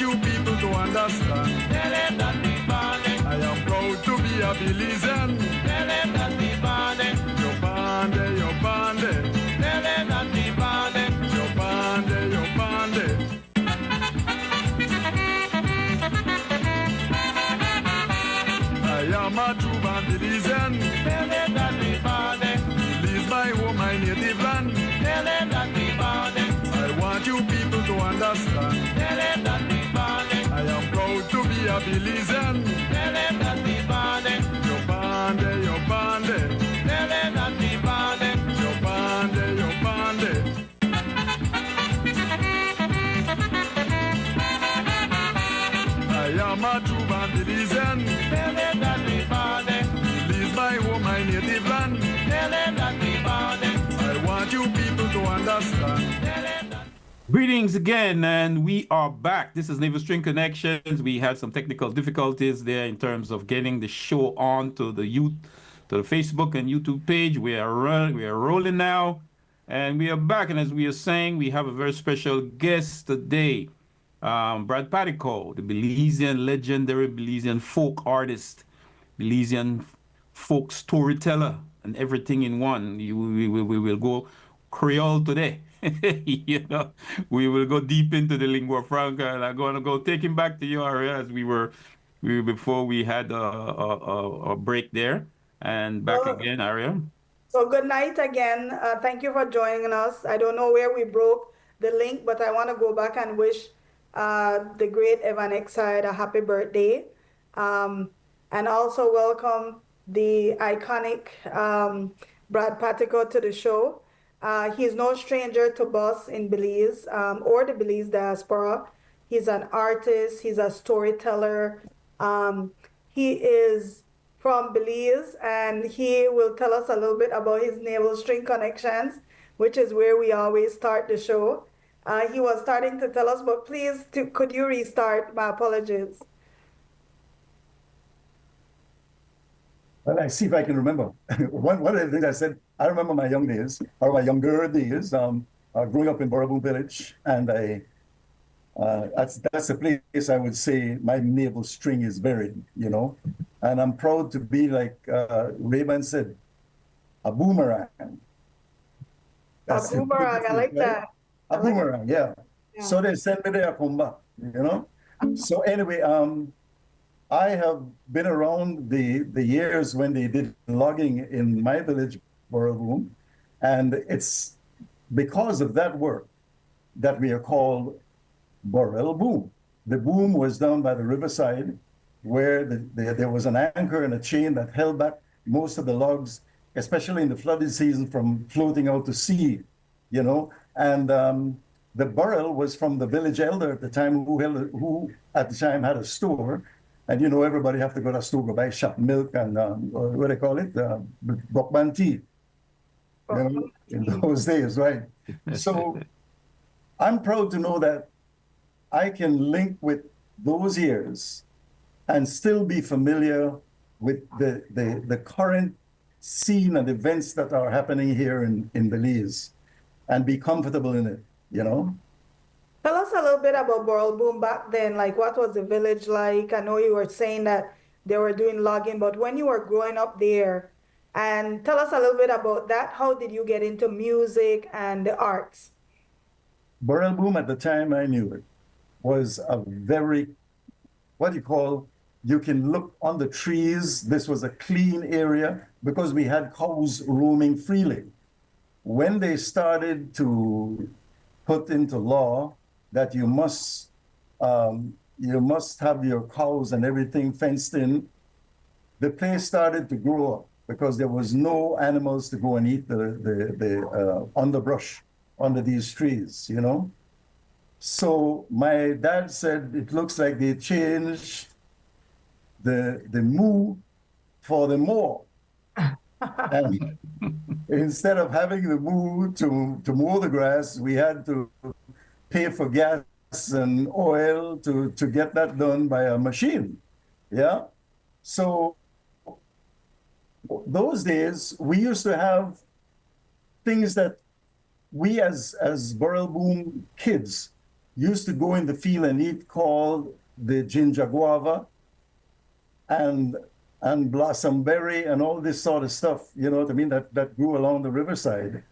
want you people to understand. Tell them that we bonded. I am proud to be a Belizean. Tell them that we bonded. Yo bande, yo bande. Tell them that we bonded. Yo bande, yo bande. I am a true born Belizean. Tell them that we bonded. Belize my home, my native land. Tell them that we bonded. I want you people to understand. Tell them that we bonded. I am proud to be a Belizean. Tell them that we bonded. Yo bande, yo bande. Tell them that we bonded. Yo bande, yo bande. I am a true born Belizean. Tell them that we bonded. Belize my home, my native land. Tell them that we bonded. I want you people to understand. Tell them that. Greetings again, and we are back. This is Navel String Connections. We had some technical difficulties there in terms of getting the show on to the Facebook and YouTube page. We are rolling now, and we are back. And as we are saying, we have a very special guest today, Brad Pattico, the Belizean legendary Belizean folk artist, Belizean folk storyteller, and everything in one. We will go Creole today. You know, we will go deep into the lingua franca, and I'm going to go take him back to you, ARIA, as we were before we had a break there, and back again, ARIA. So good night again. Thank you for joining us. I don't know where we broke the link, but I want to go back and wish the great Evan Exide a happy birthday, and also welcome the iconic Brad Pattico to the show. He's no stranger to us in Belize or the Belize diaspora. He's an artist, he's a storyteller. He is from Belize, and he will tell us a little bit about his Navel String Connections, which is where we always start the show. He was starting to tell us, but please, could you restart? My apologies. Well, I see if I can remember. One of the things I said, I remember my young days, or my younger days, growing up in Boraboom Village, and that's a place I would say my navel string is buried, you know. And I'm proud to be, like Raymond said, a boomerang. That's a boomerang, I like that. A boomerang, yeah. So they send me there, come back, you know. So anyway, I have been around the years when they did logging in my village, Boraboom, and it's because of that work that we are called Borel Boom. The boom was down by the riverside, where there was an anchor and a chain that held back most of the logs, especially in the flooded season, from floating out to sea, you know. And the Borel was from the village elder at the time, who at the time had a store. And, you know, everybody have to go to the store, go buy shop milk and, what do they call it? Brockman tea. You know, in those days, right? So I'm proud to know that I can link with those years and still be familiar with the current scene and events that are happening here in Belize and be comfortable in it, you know? Tell us a little bit about Boraboom back then. Like, what was the village like? I know you were saying that they were doing logging, but when you were growing up there, and tell us a little bit about that. How did you get into music and the arts? Boraboom, at the time I knew it, was a very, what do you call, you can look on the trees. This was a clean area because we had cows roaming freely. When they started to put into law that you must have your cows and everything fenced in, the place started to grow up because there was no animals to go and eat the underbrush under these trees, you know? So my dad said, it looks like they changed the moo for the more. And instead of having the moo to mow the grass, we had to pay for gas and oil to get that done by a machine. Yeah. So those days we used to have things that we as Boraboom kids used to go in the field and eat called the ginger guava and blossom berry and all this sort of stuff, you know what I mean, that grew along the riverside.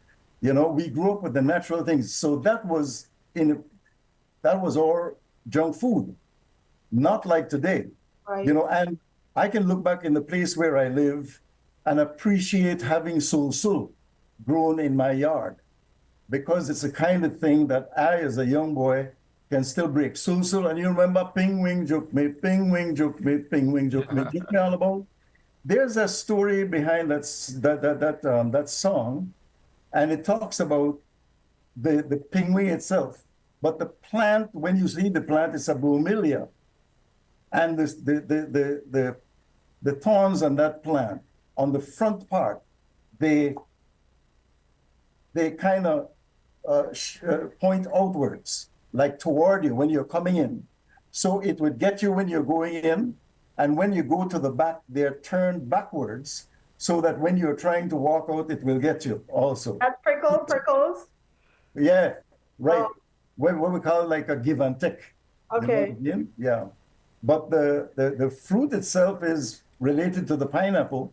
You know, we grew up with the natural things. So that was our junk food, not like today. Right. You know, and I can look back in the place where I live and appreciate having sul grown in my yard, because it's the kind of thing that I, as a young boy, can still break. Sul, and you remember ping wing joke me, ping wing joke me, ping wing joke me. Get me all about. There's a story behind that song, and it talks about the pingwing itself. But the plant, when you see the plant, it's a bromeliad, and the thorns on that plant, on the front part, they kind of point outwards, like toward you when you're coming in. So it would get you when you're going in, and when you go to the back, they're turned backwards, so that when you're trying to walk out, it will get you also. That's prickles? Yeah, right. What we call like a give and take. Okay. You know what I mean? Yeah. But the fruit itself is related to the pineapple.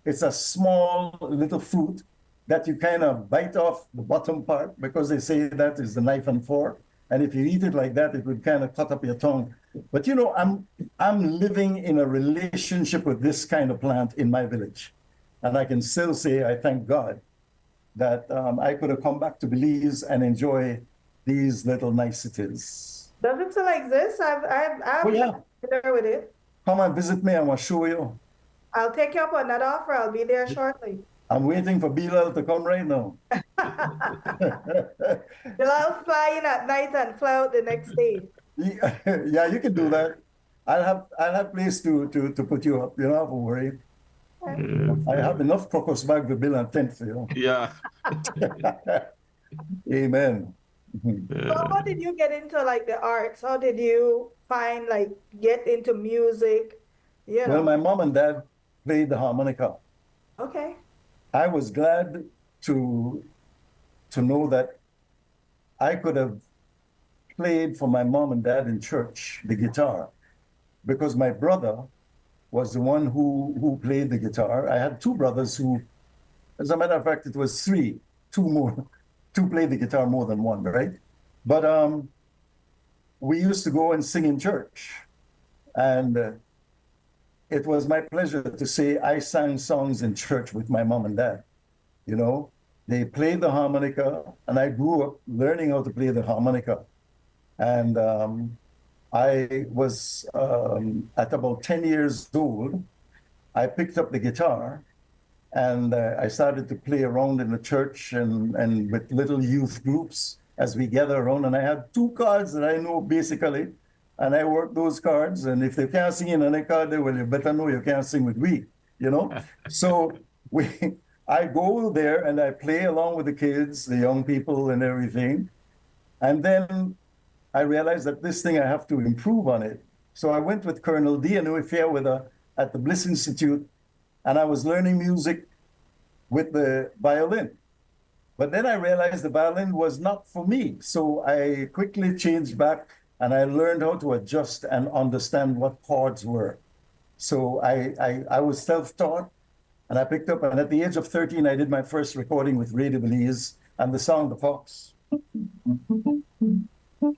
It's a small little fruit that you kind of bite off the bottom part, because they say that is the knife and fork. And if you eat it like that, it would kind of cut up your tongue. But you know, I'm living in a relationship with this kind of plant in my village. And I can still say I thank God that I could have come back to Belize and enjoy these little niceties. Does it still exist? I've Oh, yeah. there with it. Come and visit me, I will show you. I'll take you up on that offer. I'll be there shortly. I'm waiting for BILAL to come right now. I'll fly in at night and fly out the next day. Yeah, you can do that. I'll have place to put you up. You don't have to worry. I have enough crocus bag for bill and tent for you. Yeah. Amen. So how did you get into like the arts? How did you find get into music? You know? Well, my mom and dad played the harmonica. Okay. I was glad to know that I could have played for my mom and dad in church the guitar, because my brother was the one who played the guitar. I had two brothers who, as a matter of fact, it was two played the guitar more than one, right? But we used to go and sing in church, and it was my pleasure to say I sang songs in church with my mom and dad. You know, they played the harmonica, and I grew up learning how to play the harmonica. And I was, at about 10 years old, I picked up the guitar, and I started to play around in the church and with little youth groups as we gather around. And I had two cards that I know basically, and I work those cards. And if they can't sing in any card, well, you better know you can't sing with we, you know? So I go there and I play along with the kids, the young people and everything. And then I realized that this thing, I have to improve on it. So I went with Colonel D and at the Bliss Institute, and I was learning music with the violin. But then I realized the violin was not for me. So I quickly changed back, and I learned how to adjust and understand what chords were. So I was self-taught, and I picked up, and at the age of 13, I did my first recording with Radio Belize and the song The Fox.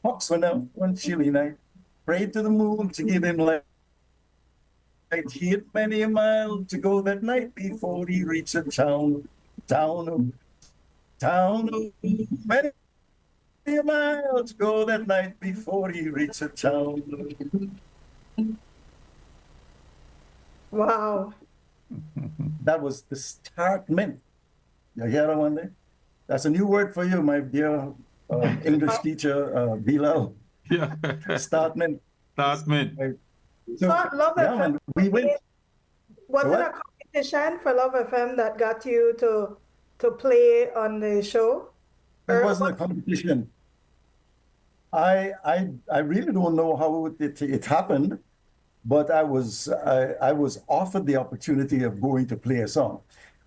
Fox went out one chilly night, prayed to the moon to give him light. He had many a mile to go that night before he reached a town, many a mile to go that night before he reached a town. Wow. That was the startment. You hear that one there? That's a new word for you, my dear English teacher, BILAL. Yeah. Startment. Startment. Right. So Love yeah, FM, man, we went. was it What? a competition for Love FM that got you to play on the show? It wasn't a competition. I really don't know how it happened, but I was offered the opportunity of going to play a song.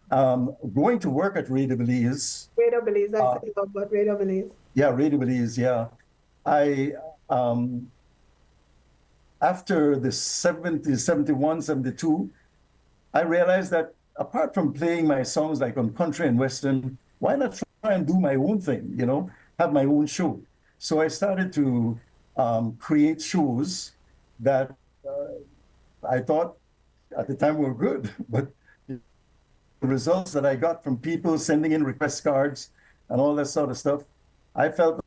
Going to work at Radio Belize. Radio Belize, I said love, but Radio Belize. Yeah, Radio Belize, yeah. I after the 70, 71, 72, I realized that apart from playing my songs like on country and western, why not try and do my own thing, you know, have my own show. So I started to create shows that I thought at the time were good, but the results that I got from people sending in request cards and all that sort of stuff, I felt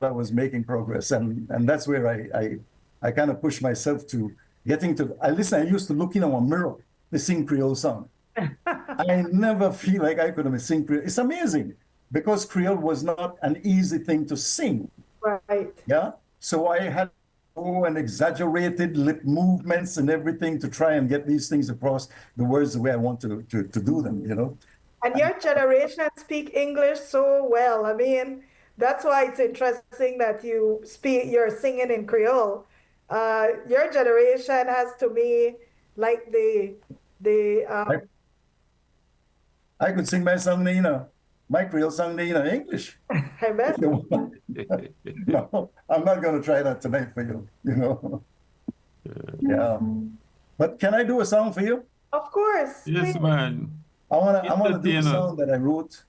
I was making progress, and that's where I kind of pushed myself to getting to. I used to look in a mirror to sing Creole song. I never feel like I could have sing Creole. It's amazing because Creole was not an easy thing to sing. Right. Yeah. So I had and exaggerated lip movements and everything to try and get these things across the words the way I want to do them, you know. And your generation speak English so well. I mean, that's why it's interesting that you're singing in Creole. Your generation has to be like the I could sing my song, Nina, my Creole song, Nina, English. I bet. No, I'm not going to try that tonight for you, you know. Yeah. But can I do a song for you? Of course. Yes, please. man. I wanna do a Entertain us. song that I wrote.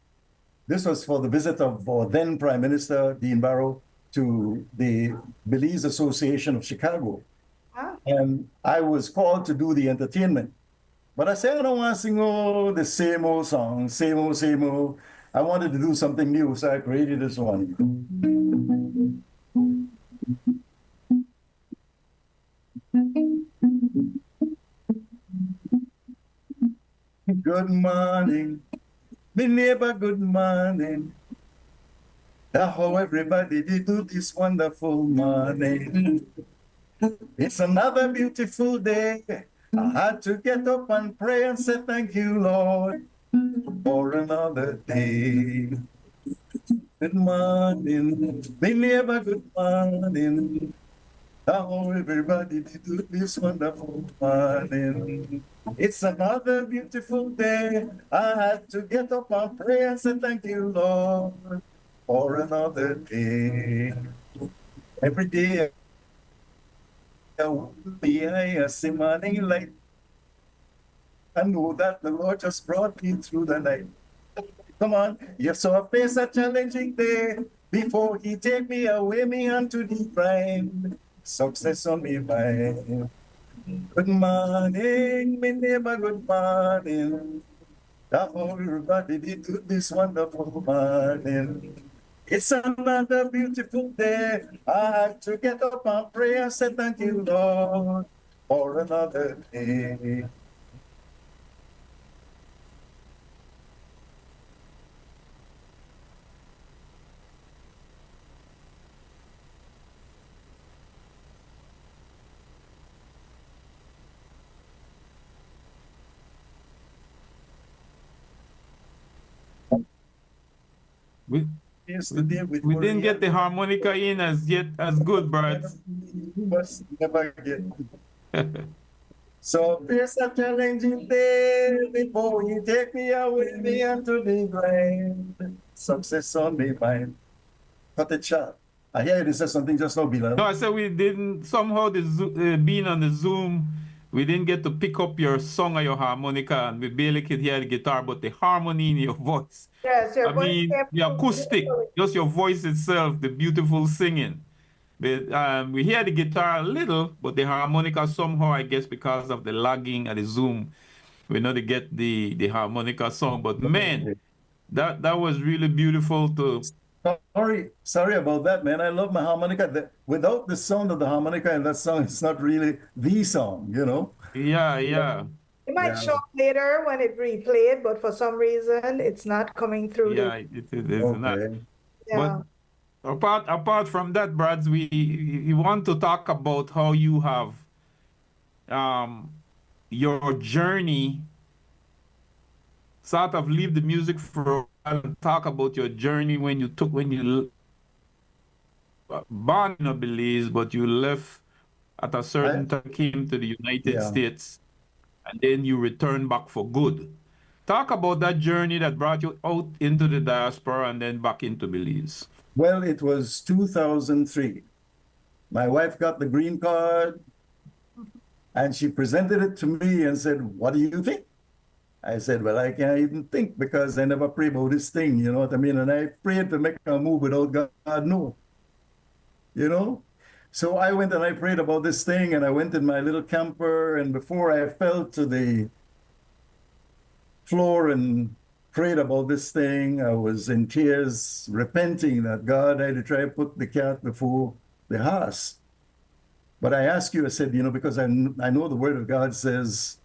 This was for the visit of then Prime Minister Dean Barrow to the Belize Association of Chicago. Ah. And I was called to do the entertainment. But I said, I don't want to sing the same old song, same old, same old. I wanted to do something new, so I created this one. Good morning, me neighbor, good morning. That's how everybody did do this wonderful morning. It's another beautiful day. I had to get up and pray and say thank you, Lord, for another day. Good morning, me neighbor, good morning. How everybody did do this wonderful morning. It's another beautiful day. I had to get up and pray and say thank you, Lord, for another day. Every day I see morning light. I know that the Lord just brought me through the night. Come on, yes, so I face a challenging day before He take me away, me unto the prime. Success on me mind. Good morning, me neighbor, good morning. The whole everybody did do this wonderful morning. It's another beautiful day. I had to get up and pray and say thank you, Lord, for another day. We Yesterday with we didn't get the harmonica in as yet as good, Brad. must never get. So there's a challenging day before He take me away, me unto the grind. Success on me mind. Cut it short. I hear you say something just now, Bilal. No, I said we didn't somehow being on the Zoom, we didn't get to pick up your song or your harmonica, and we barely could hear the guitar, but the harmony in your voice. Yes, your I voice mean, came the through acoustic, beautifully. just your voice itself, the beautiful singing. But we hear the guitar a little, but the harmonica somehow, I guess, because of the lagging at the Zoom, we know to get the harmonica song. But man, that was really beautiful to. Sorry about that, man. I love my harmonica. Without the sound of the harmonica in that song, it's not really the song, you know? Yeah, yeah. It might Yeah. show up later when it replayed, but for some reason it's not coming through. Yeah, it is not. Okay. Yeah. But apart from that, Brad, we want to talk about how you have your journey, sort of leave the music for a while and talk about your journey when you born in Belize, but you left at a certain time, came to the United Yeah. States, and then you returned back for good. Talk about that journey that brought you out into the diaspora and then back into Belize. Well, it was 2003. My wife got the green card and she presented it to me and said, "What do you think?" I said, "Well, I can't even think because I never prayed about this thing, you know what I mean? And I prayed to make a move without God, no, you know? So I went and I prayed about this thing and I went in my little camper, and before I fell to the floor and prayed about this thing, I was in tears, repenting that God, I had to try to put the cat before the horse. But I ask you, I said, you know, because I know the word of God says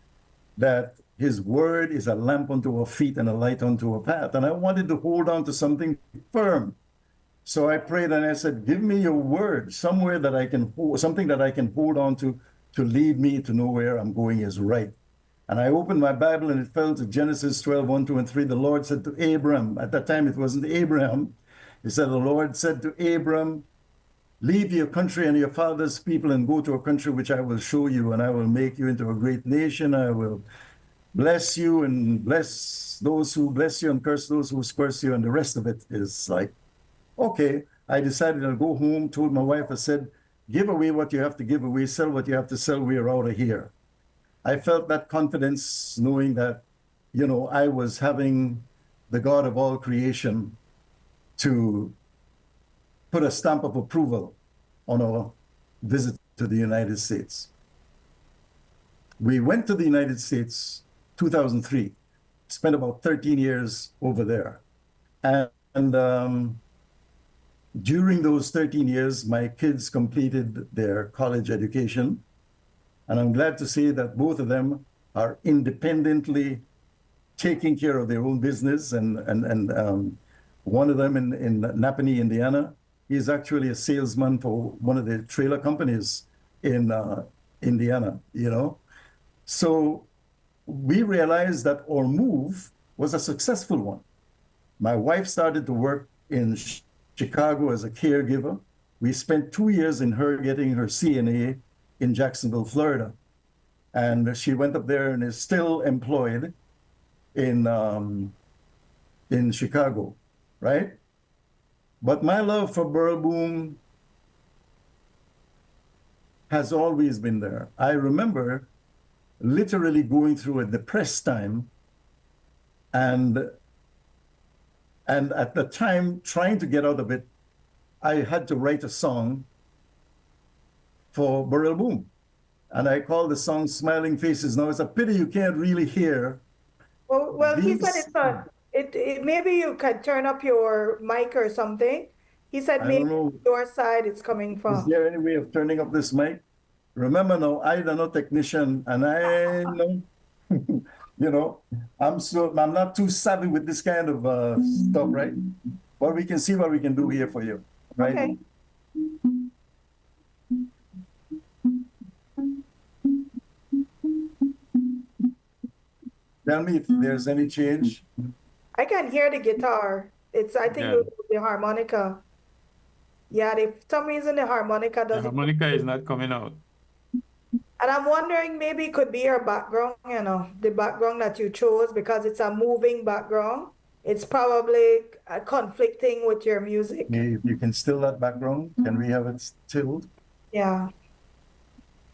that his word is a lamp unto our feet and a light unto our path. And I wanted to hold on to something firm. So I prayed and I said, give me your word, somewhere that I can hold, something that I can hold on to lead me to know where I'm going is right. And I opened my Bible and it fell to Genesis 12, 1, 2, and 3. The Lord said to Abram, at that time it wasn't Abraham. He said, the Lord said to Abram, leave your country and your father's people and go to a country which I will show you, and I will make you into a great nation. I will bless you and bless those who bless you and curse those who curse you. And the rest of it is like, okay. I decided I'll go home, told my wife, I said, give away what you have to give away, sell what you have to sell, we're out of here. I felt that confidence knowing that, you know, I was having the God of all creation to put a stamp of approval on our visit to the United States. We went to the United States 2003, spent about 13 years over there. And during those 13 years, my kids completed their college education. And I'm glad to say that both of them are independently taking care of their own business. And one of them in Napanee, Indiana, he's actually a salesman for one of the trailer companies in Indiana, you know. So we realized that our move was a successful one. My wife started to work in Chicago as a caregiver. We spent 2 years in her getting her CNA in Jacksonville, Florida. And she went up there and is still employed in Chicago, right? But my love for Burl Boom has always been there. I remember literally going through a depressed time and at the time trying to get out of it, I had to write a song for Burl Boom. And I called the song Smiling Faces. Now, it's a pity you can't really hear. Well, he said it's a, maybe you could turn up your mic or something. He said I maybe don't know. your side it's coming Is from. there any way of turning up this mic? Remember now, I'm no technician, and I know, you know, I'm not too savvy with this kind of stuff, right? But we can see what we can do here for you, right? Okay. Tell me if there's any change. I can hear the guitar. I think Yeah. the harmonica. Yeah, for some reason the harmonica The doesn't. harmonica is not coming out. And I'm wondering maybe it could be your background, you know, the background that you chose because it's a moving background. It's probably conflicting with your music. You can still that background. Can we have it stilled? Yeah.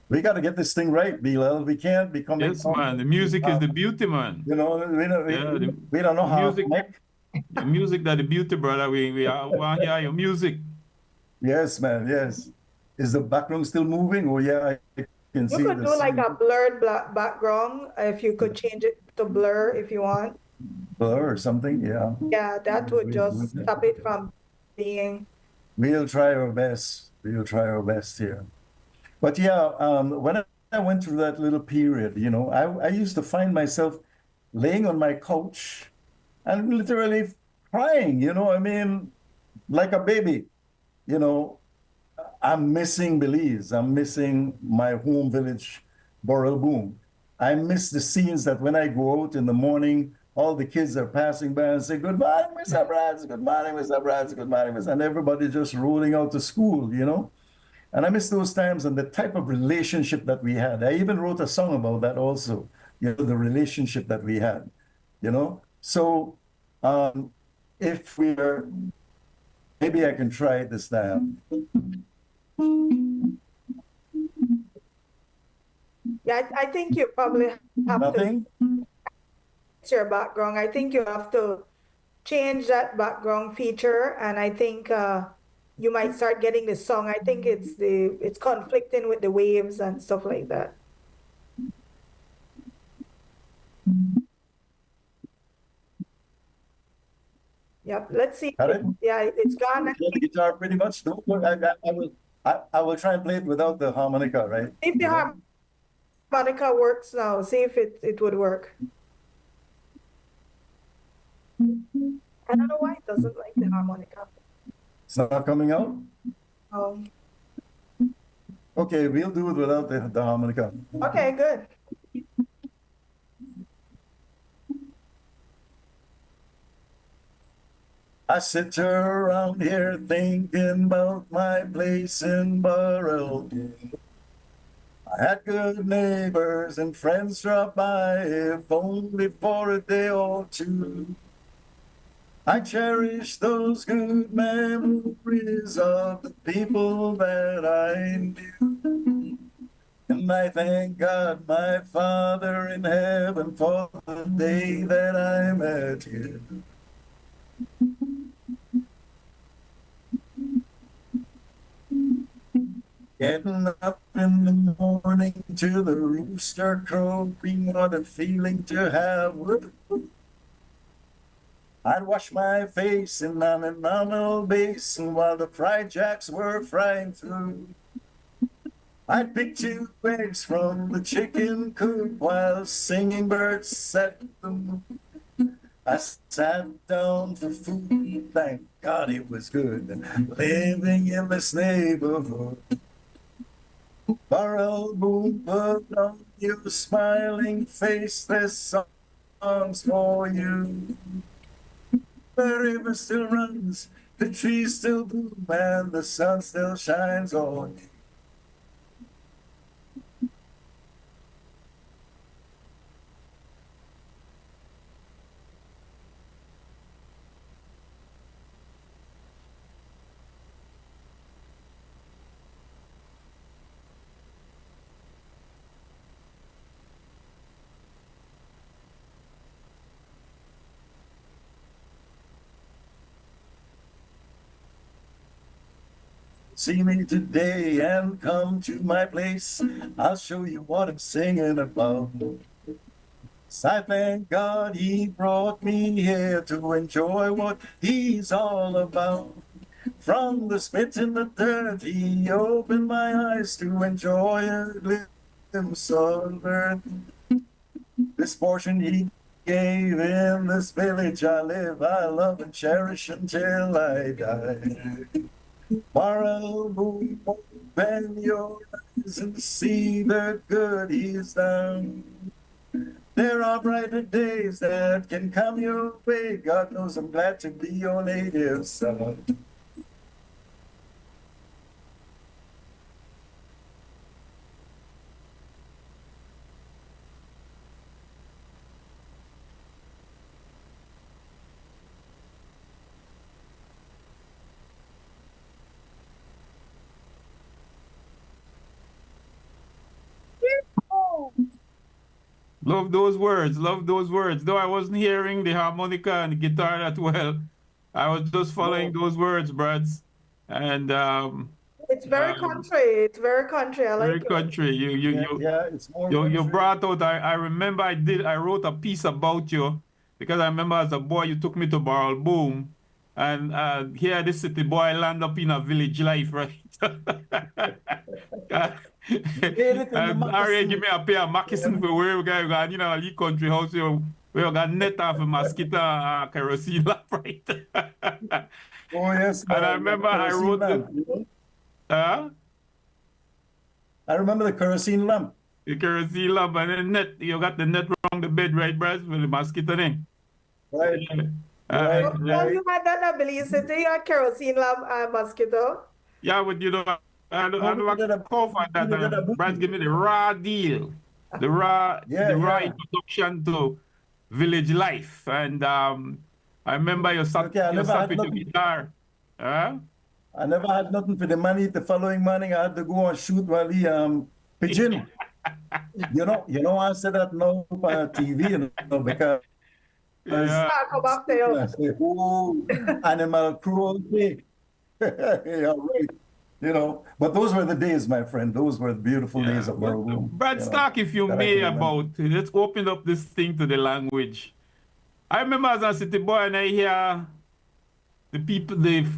We got to get this thing right, Bilal. We can't be coming. Yes, man. The music is the beauty, man. You know, Yeah, we don't know how. the music that the beauty, brother. We want to hear your music. Yes, man. Yes. Is the background still moving? Oh, yeah. I can see You could this. do like a blurred background if you could change it to blur if you want. Blur or something. Yeah. Yeah, that would just stop it from being. We'll try our best. We'll try our best here. But yeah, when I went through that little period, you know, I used to find myself laying on my couch and literally crying, you know, I mean, like a baby, you know. I'm missing Belize. I'm missing my home village, Burl Boom. I miss the scenes that when I go out in the morning, all the kids are passing by and say, "Good morning, Mr. Brands, good morning, Mr. Brands, good morning, Mr." And everybody just rolling out to school, you know. And I miss those times and the type of relationship that we had. I even wrote a song about that also, you know, the relationship that we had, you know. So if we're maybe I can try it this time. Yeah, I think you probably have Nothing? to change your background. I think you have to change that background feature, and I think you might start getting the song. I think it's conflicting with the waves and stuff like that. Yep. Let's see. Got it? Yeah, it's gone. Play the guitar pretty much. No, I will try and play it without the harmonica, right? If the harmonica works now, see if it would work. I don't know why it doesn't like the harmonica. It's not coming out? Oh, Okay, we'll do it without the harmonica. okay, good. I sit around here thinking about my place in Burrell. I had good neighbors and friends drop by, if only for a day or two. I cherish those good memories of the people that I knew. And I thank God, my Father in heaven, for the day that I met you. Getting up in the morning to the rooster crowing, what a feeling to have. I'd wash my face in an enamel basin while the fried jacks were frying through. I'd pick 2 eggs from the chicken coop while singing birds set them. I sat down for food, thank God it was good, living in this neighborhood. Burrell Boom, put on your smiling face, this song's for you. The river still runs, the trees still bloom, and the sun still shines on you. See me today and come to my place. I'll show you what I'm singing about. I thank God he brought me here to enjoy what he's all about. From the spit in the dirt, he opened my eyes to enjoy a glimpse of earth. This portion he gave in this village I live, I love and cherish until I die. Burrell Boom, open your eyes and see the good he's done. There are brighter days that can come your way. God knows I'm glad to be your native son. Love those words. Love those words. Though I wasn't hearing the harmonica and the guitar that well, I was just following those words, Brads. And It's very country. It's very country. I very like it. country. It's more You country. brought out. I remember I wrote a piece about you because I remember as a boy you took me to Burrell Boom, and here this city boy land up in a village life, right? And ARIA give me a pair of moccasin for where we got, you know, a little country house we got net off a mosquito kerosene lamp, right? Oh yes. And I remember I wrote I remember the kerosene lamp. the kerosene lamp and then net. You got the net around the bed, right, Bryce, with the mosquito thing. Right. Well, you had that ability. You had kerosene lamp and mosquito. Yeah, but you know, I don't call for that. Bryce give me the raw deal, the raw introduction to village life, and I remember you sat with your guitar. Huh? I never had nothing for the money. The following morning, I had to go and shoot while he pigeon. You know, I said that now on TV, because Yeah. Come back to you. I say, oh, animal cruelty. Yeah, right. You know, but those were the days, my friend. Those were the beautiful days of Borough. Brad Stark, if you that I may, can remember. about let's open up this thing to the language. I remember as a city boy and I hear the people,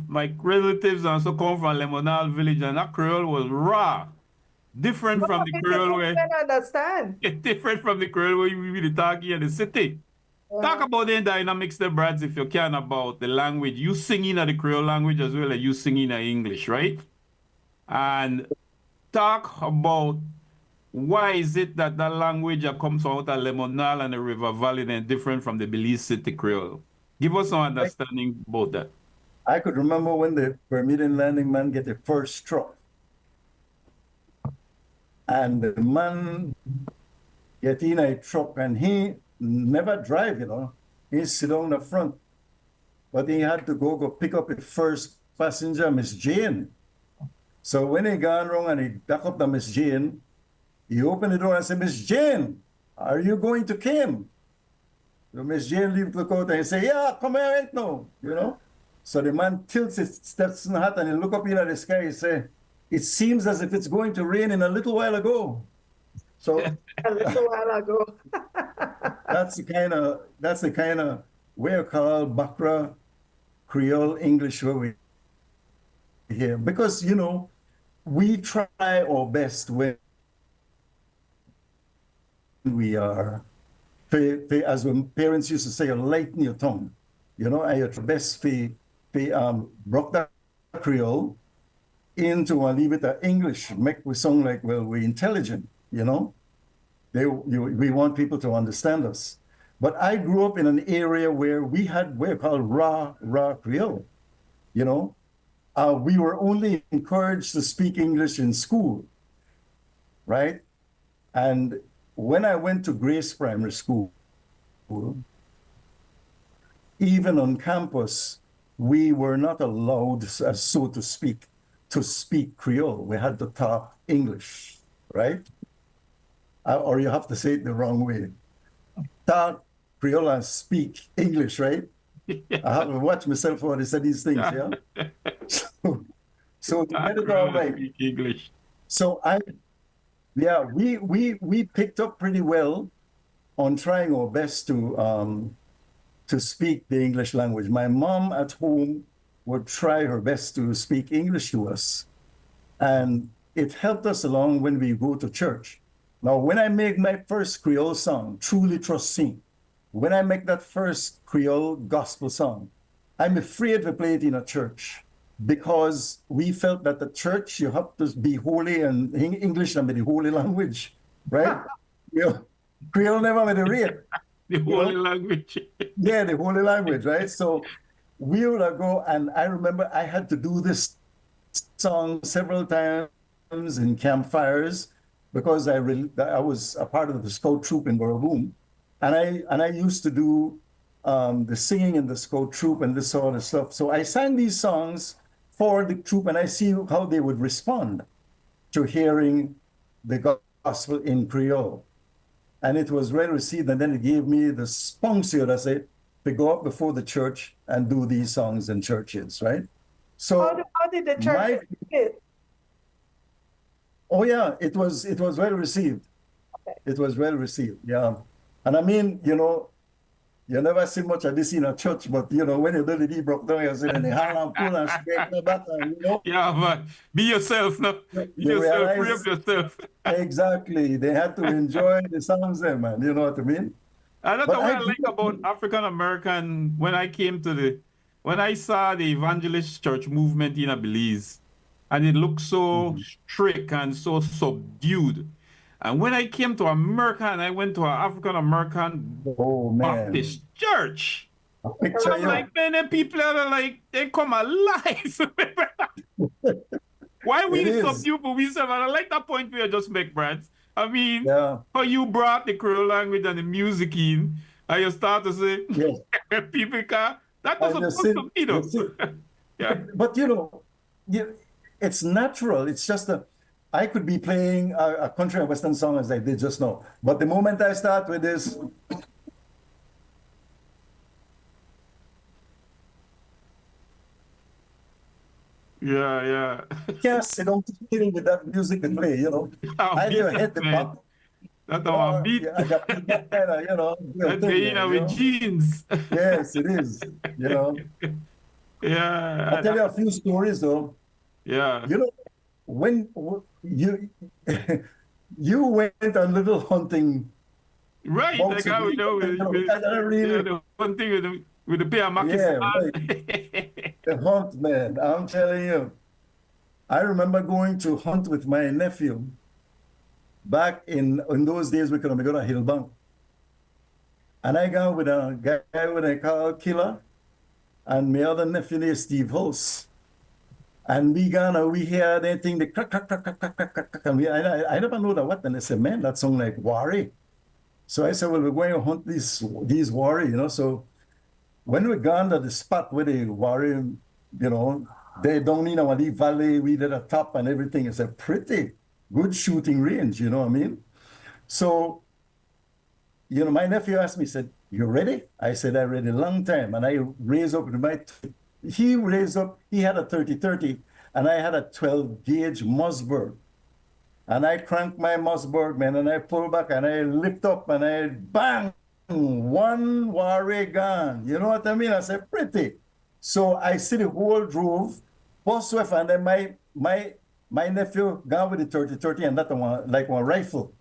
my relatives and so come from Lemonal village and that Creole was raw. Different from the I Creole don't where even understand. different from the Creole where we really talk here in the city. Talk about the dynamics there, Brads, if you can, about the language. You singing in the Creole language as well as you singing in English, right? And talk about why is it that that language that comes out of Lemonal and the River Valley and different from the Belize City Creole? Give us some understanding about that. I could remember when the Bermudan landing man get the first truck. And the man get in a truck and he never drive, you know. He sit on the front. But he had to go pick up the first passenger, Miss Jane. So when he gone wrong and he back up the Miss Jane, he opened the door and said, Miss Jane, are you going to Kim? So Miss Jane look out and he say, yeah, come here right now, you know. So the man tilts his Stetson hat and he look up into the sky. He say, it seems as if it's going to rain in a little while ago. So A little while ago. that's the kind of we call Bakra Creole English where we hear, because you know we try our best when we are, as when parents used to say, lighten your tongue, you know, and your best broke that Creole into a little bit of English, make we sound like, well, we're intelligent, you know. We want people to understand us. But I grew up in an area where we had what we called raw Creole, you know. We were only encouraged to speak English in school, right? And when I went to Grace Primary School, even on campus, we were not allowed, so to speak Creole. We had to talk English, right? Or you have to say it the wrong way. Talk Creole and speak English, right? I have to watch myself when I say these things, yeah? So to get it all right. Speak English. So we picked up pretty well on trying our best to speak the English language. My mom at home would try her best to speak English to us. And it helped us along when we go to church. Now, when I make my first Creole song, Truly Trust Sing, when I make that first Creole gospel song, I'm afraid to play it in a church because we felt that the church, you have to be holy, and English and the holy language, right? You know, Creole never made a rate. The holy language. Yeah, the holy language, right? So we would go, and I remember I had to do this song several times in campfires because I was a part of the scout troop in Borough, and I used to do the singing in the scout troop and this sort of stuff. So I sang these songs for the troop, and I see how they would respond to hearing the gospel in Creole. And it was well received, and then it gave me the sponsor, I say, to go up before the church and do these songs in churches, right? So How did the church receive it? Oh yeah, it was well received. Okay. It was well received, yeah. And I mean, you know, you never see much of this in a church, but you know, when you do the D broke down, you sit in the hand and pull and scrape the back, and you know. Yeah, man. Be yourself, no? Be You yourself, free realize- up yourself. Exactly. They had to enjoy the songs there, man. You know what I mean? And that's But what I I like about African American when I saw the evangelist church movement in Belize, and it looked so strict and so subdued. And when I came to America and I went to an African American Oh man. Baptist church, A picture, I'm yeah. like, man, the people are like, they come alive. Why we It is. subdue for ourselves? And I like that point where you just make, Brad. I mean, Yeah. how you brought the Creole language and the music in, and you start to say, Yes. people can, that And doesn't you supposed to be, though. Yeah. But you know, it's natural. It's just I could be playing a country and western song as I did just now. But the moment I start with this, Yeah, yeah. can't sit down sitting with that music and play, you know. I'll I beat never it, hit the man. back. That's how I beat. Yeah, I got that kind of, you know, real That's thing the there, inner you with know. jeans. Yes, it is, you know. I'll Yeah, tell you a few stories though. yeah. You know, when you you went on little hunting Right, bouts like with how we me, know you know, I don't yeah, really, the one thing with the pair of yeah, right. Makistan. The hunt, man. I'm telling you. I remember going to hunt with my nephew back in those days we could only go to Hillbank. And I go with a guy with a car killer and my other nephew named Steve Hulse. And we hear that thing, the crack, crack, crack, crack, crack, crack, crack, crack. And I never know that what. And I said, man, that sound like worry. So I said, well, we're going to hunt these worry, you know. So when we gone to the spot where they worry, you know, they don't need our valley, we did a top and everything. It's a pretty good shooting range, you know what I mean? So, you know, my nephew asked me, said, you ready? I said, I ready a long time. And I raised up he raised up, he had a 30-30 and I had a 12 gauge Mossberg. And I cranked my Mossberg, man, and I pull back and I lift up and I bang, one warrior gun. You know what I mean? I said, pretty. So I see the whole drove, bust with, and then my nephew gone with the 30-30 and that one like one rifle.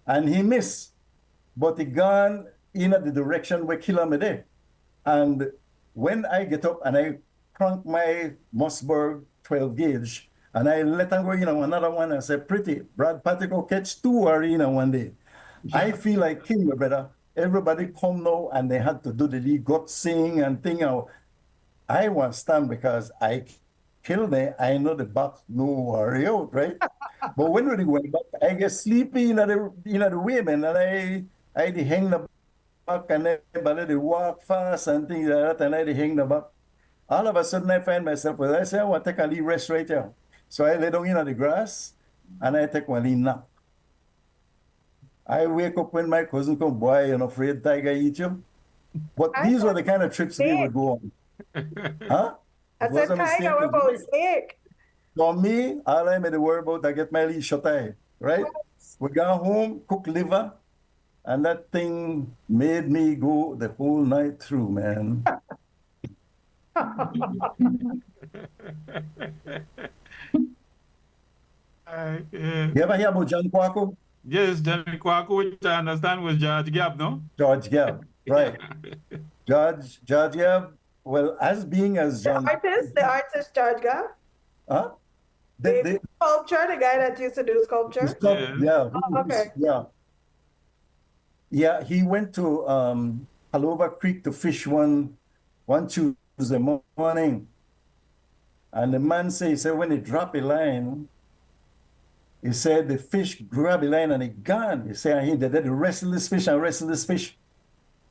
And he missed. But he gone in at the direction where killer me there. And when I get up and I crank my Mossberg 12 gauge, and I let him go, you know, another one, I said, pretty. Brad Pattico catch two arena one day. I feel like king, brother. Everybody come now and they had to do the league gut sing and thing out. I want stand because I kill them. I know the back no worry out, right? But when we went back, I get sleepy in the women and I hang the back and everybody walk fast and things like that and I hang the back. All of a sudden I find myself, well, I say, I want to take a little rest right here. So I lay down in the grass and I take one little nap. I wake up when my cousin come, boy, you're not afraid tiger eat you. But these were the kind of trips we would go on. Huh? I It said, wasn't a mistake. tiger, what about snake? For me, all I made to worry about, I get my little shut eye, right? We got home, cook liver, and that thing made me go the whole night through, man. You ever hear about John Quaco? Yes, Johnny Quaco, which I understand was George Gap, no? George Gab, right. George Gab, well, as being as John... The artist George Gab? Huh? The sculpture, the guy that used to do sculpture? Yeah. Oh, okay. Yeah. Yeah, he went to Halova Creek to fish one Tuesday morning. And the man he said, when he drop a line, he said the fish grab a line and it gone. He said, he did wrestle this fish and wrestle this fish.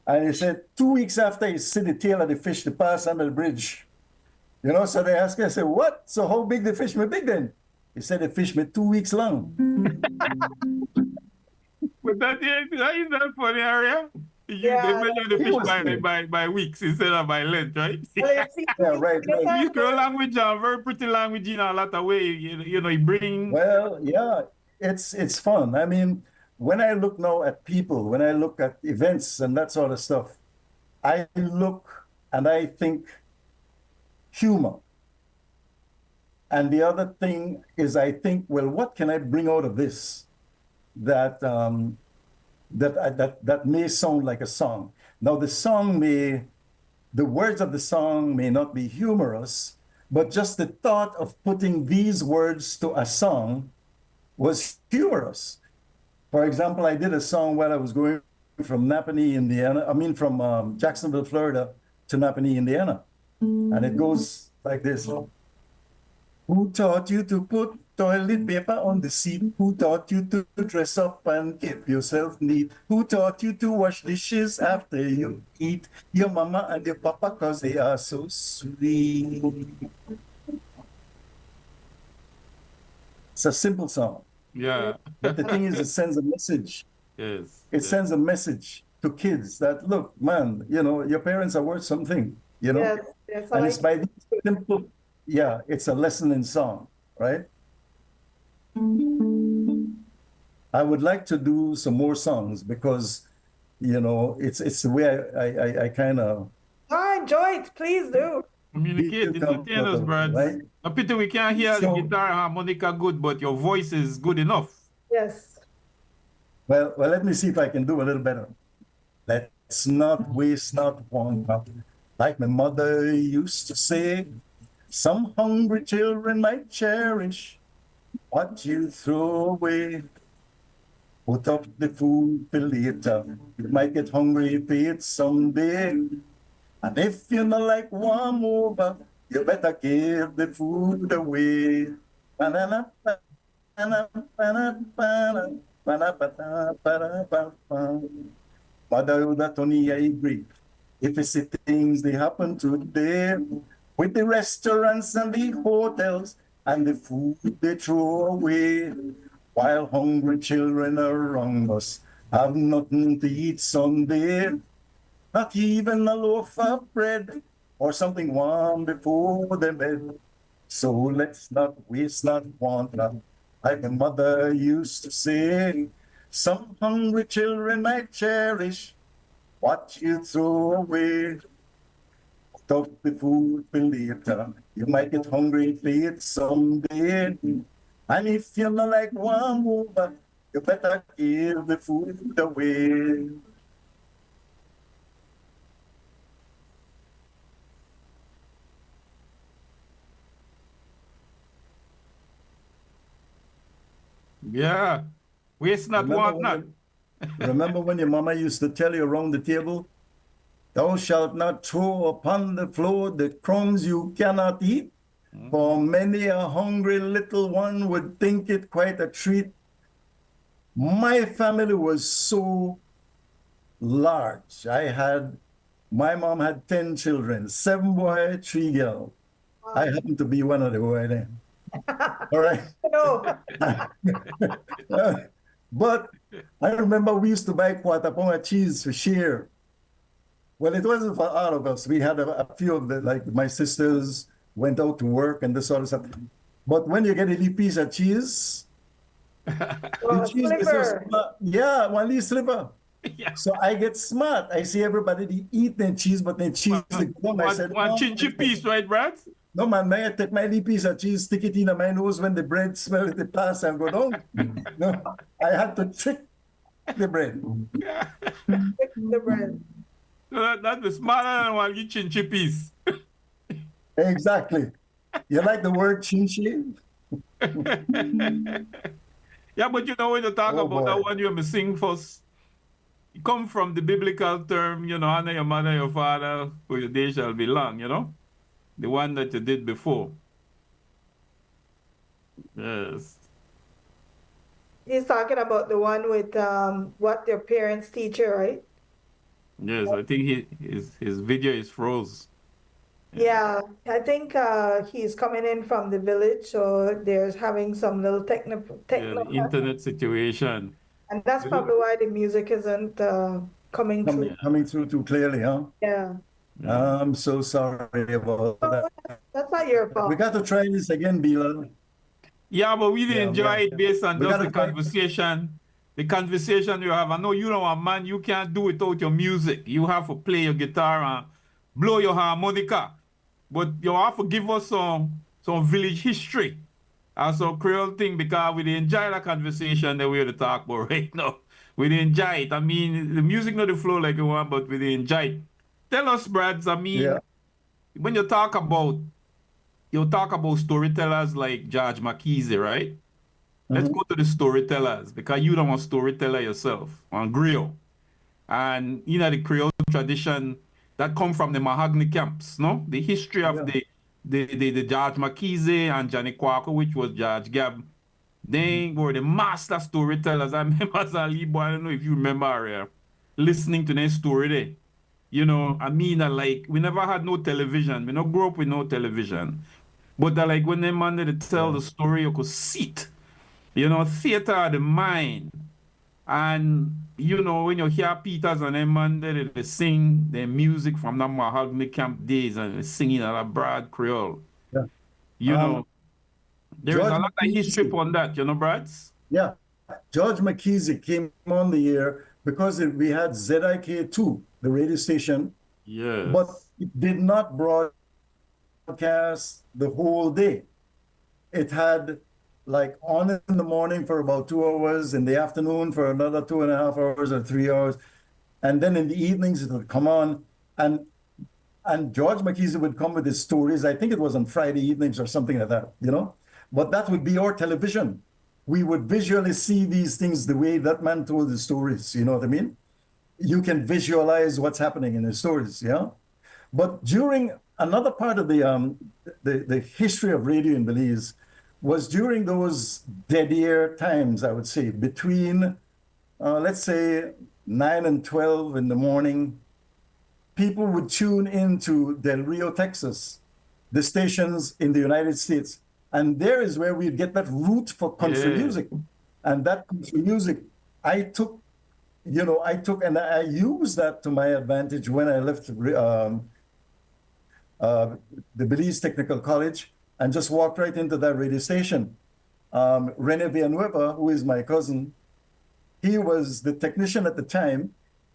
And he said, 2 weeks after, he see the tail of the fish to pass under the bridge. You know, so they asked him, I said, what? So how big the fish may big then? He said the fish may 2 weeks long. But that is that funny, ARIA? Yeah, They measure the he fish was by weeks instead of by length, right? Well, see, Yeah, right. You grow language, very pretty language in a lot of ways. You know, you bring. Well, yeah, it's fun. I mean, when I look now at people, when I look at events and that sort of stuff, I look and I think humor. And the other thing is I think, well, what can I bring out of this that that may sound like a song? Now, the words of the song may not be humorous, but just the thought of putting these words to a song was humorous. For example, I did a song while I was going from Napanee, Indiana, from Jacksonville, Florida to Napanee, Indiana. And it goes like this. Who taught you to put toilet paper on the seat? Who taught you to dress up and keep yourself neat? Who taught you to wash dishes after you eat? Your mama and your papa, cause they are so sweet. It's a simple song. Yeah. But the thing is, it sends a message. Yes. It sends a message to kids that, look, man, you know, your parents are worth something, you know? Yes, yes, I And like it's by these simple, yeah, it's a lesson in song, right? I would like to do some more songs because, you know, it's the way I kind of I enjoy it. Please do. Communicate, entertain us, Brad. right? A pity we can't hear the So- guitar and harmonica good, but your voice is good enough. Yes. Well, let me see if I can do a little better. Let's not waste not one cup. Like my mother used to say, some hungry children might cherish what you throw away. Put up the food for later. You might get hungry if you eat someday. And if you not like warm over, you better give the food away. Banana, banana, banana, banana, banana, banana, banana, banana. Mother would not only agree. If you see things they happen today with the restaurants and the hotels and the food they throw away, while hungry children around us have nothing to eat someday, not even a loaf of bread or something warm before the bed. So let's not waste, not want, not like my mother used to say. Some hungry children might cherish what you throw away. Put up the food for later. You might get hungry if you eat someday. And if you're not like one over, you better give the food away. Yeah. Waste not, want not. Remember when your mama used to tell you around the table, thou shalt not throw upon the floor the crumbs you cannot eat, for many a hungry little one would think it quite a treat. My family was so large. My mom had 10 children, 7 boys, 3 girls. I happened to be one of the boys then. All right. No. But I remember we used to buy quarter pound of cheese for share. Well, it wasn't for all of us. We had a few of the, like my sisters went out to work and this sort of stuff. But when you get a little piece of cheese, Well, the cheese is so sliver. smart. Yeah, one little sliver. Yeah. So I get smart. I see everybody they eat their cheese, but their cheese is gone. I said, One "No, chinchy piece, right, Brad? no man, may I take my little piece of cheese, stick it in my nose when the bread smell it, it pass and go down. No, I had to trick the bread. Pick the bread. So that's the smaller than one chinchy piece. Exactly. You like the word chinchi? Yeah, but you know when you talk Oh, about that boy. one you sing first, it come from the biblical term, you know, honor your mother, your father, for your day shall be long, you know? The one that you did before. Yes. He's talking about the one with what your parents teach you, right? Yes, I think his video is froze. Yeah, I think he's coming in from the village, so there's having some little Yeah, techno, the internet situation. and that's probably why the music isn't coming through. Coming through too clearly, huh? Yeah. I'm so sorry about Oh, that. that's not your We fault. got to try this again, Bilal. Yeah, but we didn't Yeah, enjoy yeah. it based on We just gotta the try- conversation. The conversation you have. I know you know a man, you can't do without your music. You have to play your guitar and blow your harmonica. But you have to give us some village history and some Creole thing because we didn't enjoy that conversation that we're to talk about right now. We didn't enjoy it. I mean, the music not the flow like you want, but we didn't enjoy it. Tell us, Brads, I mean, Yeah. when you talk about storytellers like George McKeezy, right? Let's go to the storytellers because you don't want storyteller yourself on griot. And you know the Creole tradition that come from the mahogany camps, no? The history of Yeah. the the George McKeesey and Johnny Quacker, which was George Gab. They were the master storytellers. I remember as a little boy, I don't know if you remember, ARIA, listening to their story there. You know, I mean, like, we never had no television. We not grow up with no television. But like when they man to tell the story, you could see it. You know, theater of the mind. And, you know, when you hear Peters and them man, they sing their music from the Mahogany Camp days and they singing at a broad Creole. Yeah. You know, there is a George lot of history McKeesey. on that, you know, Brads? Yeah, George McKeesey came on the air because we had ZIK2, the radio station, Yes. but it did not broadcast the whole day. It had like on in the morning for about 2 hours, in the afternoon for another 2.5 hours or 3 hours, and then in the evenings it would come on, and George McKeesey would come with his stories. I think it was on Friday evenings or something like that, you know. But that would be our television. We would visually see these things the way that man told the stories. You know what I mean? You can visualize what's happening in the stories, yeah. But during another part of the history of radio in Belize was during those dead air times, I would say, between let's say 9 and 12 in the morning. People would tune into Del Rio, Texas, the stations in the United States. And there is where we get that root for country music. And that country music, I took and I used that to my advantage when I left the Belize Technical College and just walked right into that radio station. Rene Villanueva, who is my cousin, he was the technician at the time.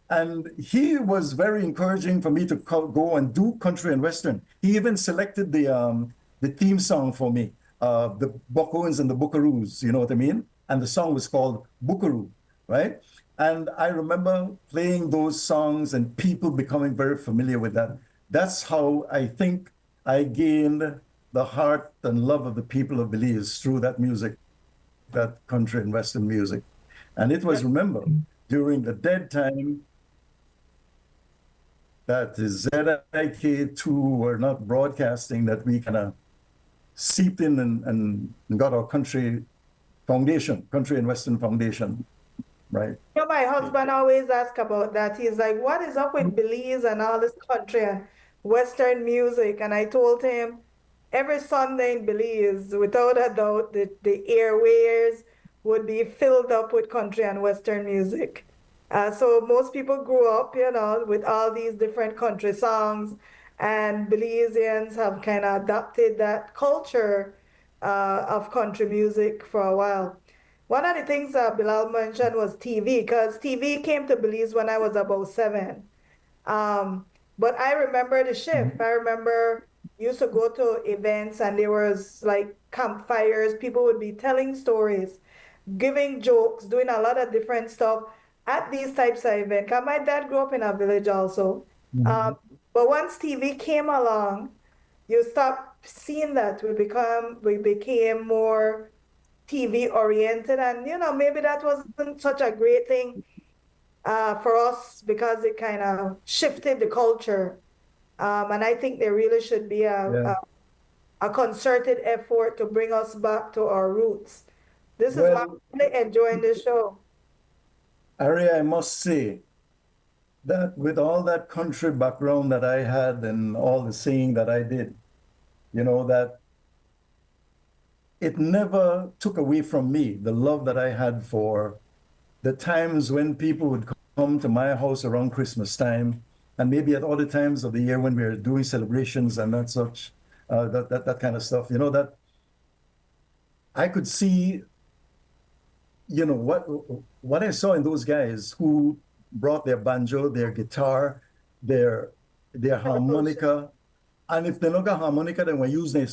And he was very encouraging for me to go and do country and western. He even selected the theme song for me, the Bokoons and the Buckaroos, you know what I mean? And the song was called Buckaroo, right? And I remember playing those songs and people becoming very familiar with that. That's how I think I gained the heart and love of the people of Belize through that music, that country and western music. And it was, remember, during the dead time, that ZIK2 were not broadcasting, that we kind of seeped in and got our country foundation, country and western foundation, right? You know, my husband always asks about that. He's like, what is up with Belize and all this country and western music? And I told him, every Sunday in Belize, without a doubt, the airways would be filled up with country and western music. So most people grew up, you know, with all these different country songs, and Belizeans have kind of adopted that culture of country music for a while. One of the things Bilal mentioned was TV, because TV came to Belize when I was about 7. But I remember the shift. I remember used to go to events and there was like campfires. People would be telling stories, giving jokes, doing a lot of different stuff at these types of events. Because my dad grew up in a village also. But once TV came along, you stopped seeing that. We became more TV oriented, and you know, maybe that wasn't such a great thing for us because it kind of shifted the culture. And I think there really should be a concerted effort to bring us back to our roots. This is why I'm really enjoying this show. ARIA, I must say that with all that country background that I had and all the singing that I did, you know, that it never took away from me the love that I had for the times when people would come to my house around Christmas time, and maybe at other times of the year when we were doing celebrations and that such, that kind of stuff, you know, that I could see, you know, what I saw in those guys who brought their banjo, their guitar, their harmonica, and if they don't got harmonica, they were using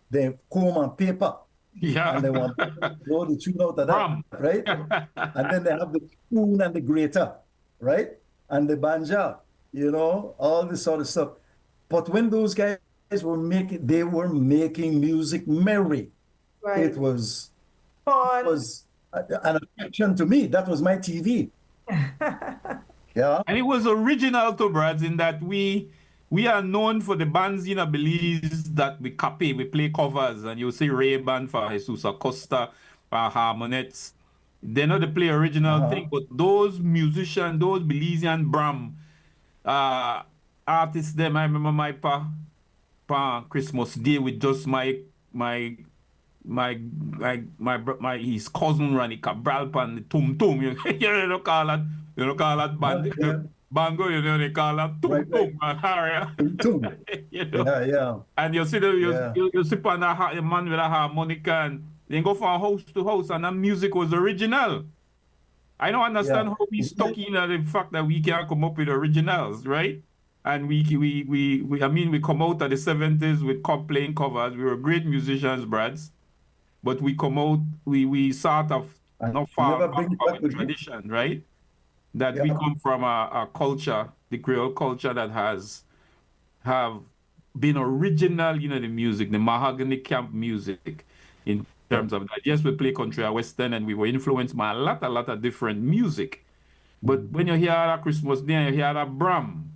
their comb and paper. Yeah. And they want to blow the tune out of that, right? And then they have the spoon and the grater, right? And the banja, you know, all this sort of stuff. But when those guys were making music merry. Right. It was Fun. It was an attraction to me. That was my TV. Yeah. And it was original to Brads in that we we are known for the bands in Belize that we copy, we play covers, and you'll see Ray Band for Jesus Acosta, for Harmonettes. They know they play original thing, but those musicians, those Belizean Bram artists, them, I remember my pa Christmas Day with just my his cousin Ronnie Cabral pan the tum tum. You know call that band Yeah. bango, you know they call that tum Right, tum and ARIA. Tum. You know? Yeah, yeah. And you see you see on a man with a harmonica and then go from house to house and that music was original. I don't understand how we stuck in the fact that we can't come up with originals, right? And we come out of the 70s with playing covers. We were great musicians, Brads. But we come out, we sort of not far Never off bring it our back with you. tradition, right? That we come from a culture, the Creole culture that have been original, you know, the music, the mahogany camp music in terms of that. Yes, we play country or western and we were influenced by a lot of different music. But when you hear that Christmas Day and you hear that Bram,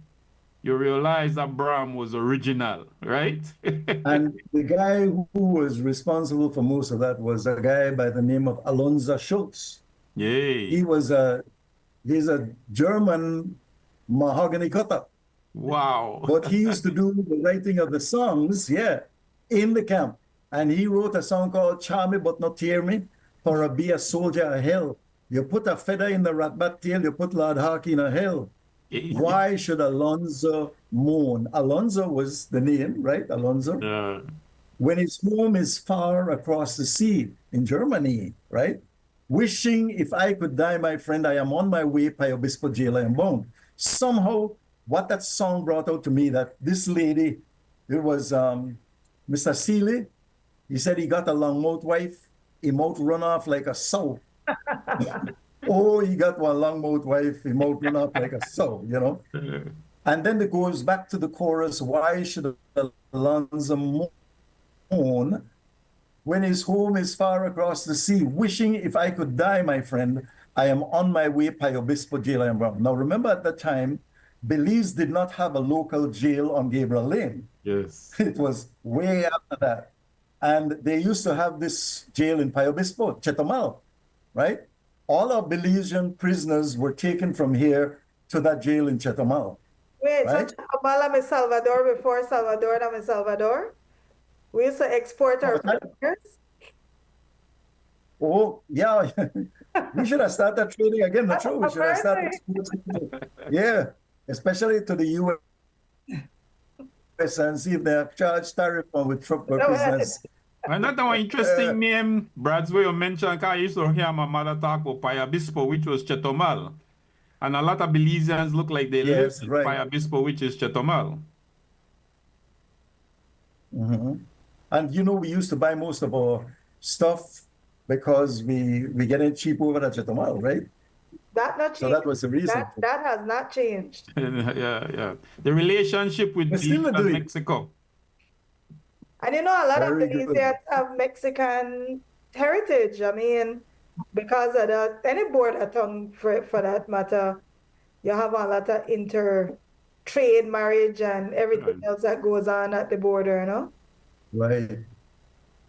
you realize that Bram was original, right? And the guy who was responsible for most of that was a guy by the name of Alonzo Schultz. Yay. He's a German mahogany cutter. Wow. But he used to do the writing of the songs, in the camp. And he wrote a song called Charm Me But Not Tear Me, for a be a soldier of hell. You put a feather in the rat-bat tail, you put Lord Harky in a hell. Why should Alonzo mourn? Alonzo was the name, right? Alonzo. Yeah. When his home is far across the sea in Germany, right? Wishing if I could die, my friend, I am on my way, Pi Obispo jail I am bound. Somehow, what that song brought out to me, that this lady, it was Mr. Seeley, he said he got a long mouth wife, he mouth run off like a sow. Oh, he got one long mouth wife, he mouth run off like a sow, you know? And then it goes back to the chorus, why should Alonzo mourn when his home is far across the sea, wishing if I could die, my friend, I am on my way, Pi Obispo jail I am bound. Now remember at that time, Belize did not have a local jail on Gabriel Lane. Yes. It was way after that. And they used to have this jail in Pi Obispo, Chetumal, right? All our Belizean prisoners were taken from here to that jail in Chetumal. Wait, right? so Chetumal is Salvador before Salvador and Salvador? We used to export our prisoners? Oh, yeah. We should have started trading again. That's true. We should have started exporting. Yeah, especially to the US and see if they have charged tariff with truck prisoners. Another one interesting name, Brad's way you mentioned, I used to hear my mother talk about Pi Obispo, which was Chetumal. And a lot of Belizeans look like they live in Pi Obispo, which is Chetumal. Mm-hmm. And you know, we used to buy most of our stuff because we get it cheap over at Chetumal, right? That not changed. So that was the reason. That has not changed. Yeah. The relationship with Belize and Mexico. And you know, a lot Very of Belizeans have Mexican heritage. I mean, because of any border tongue for that matter, you have a lot of inter-trade marriage and everything else that goes on at the border, you know? Right.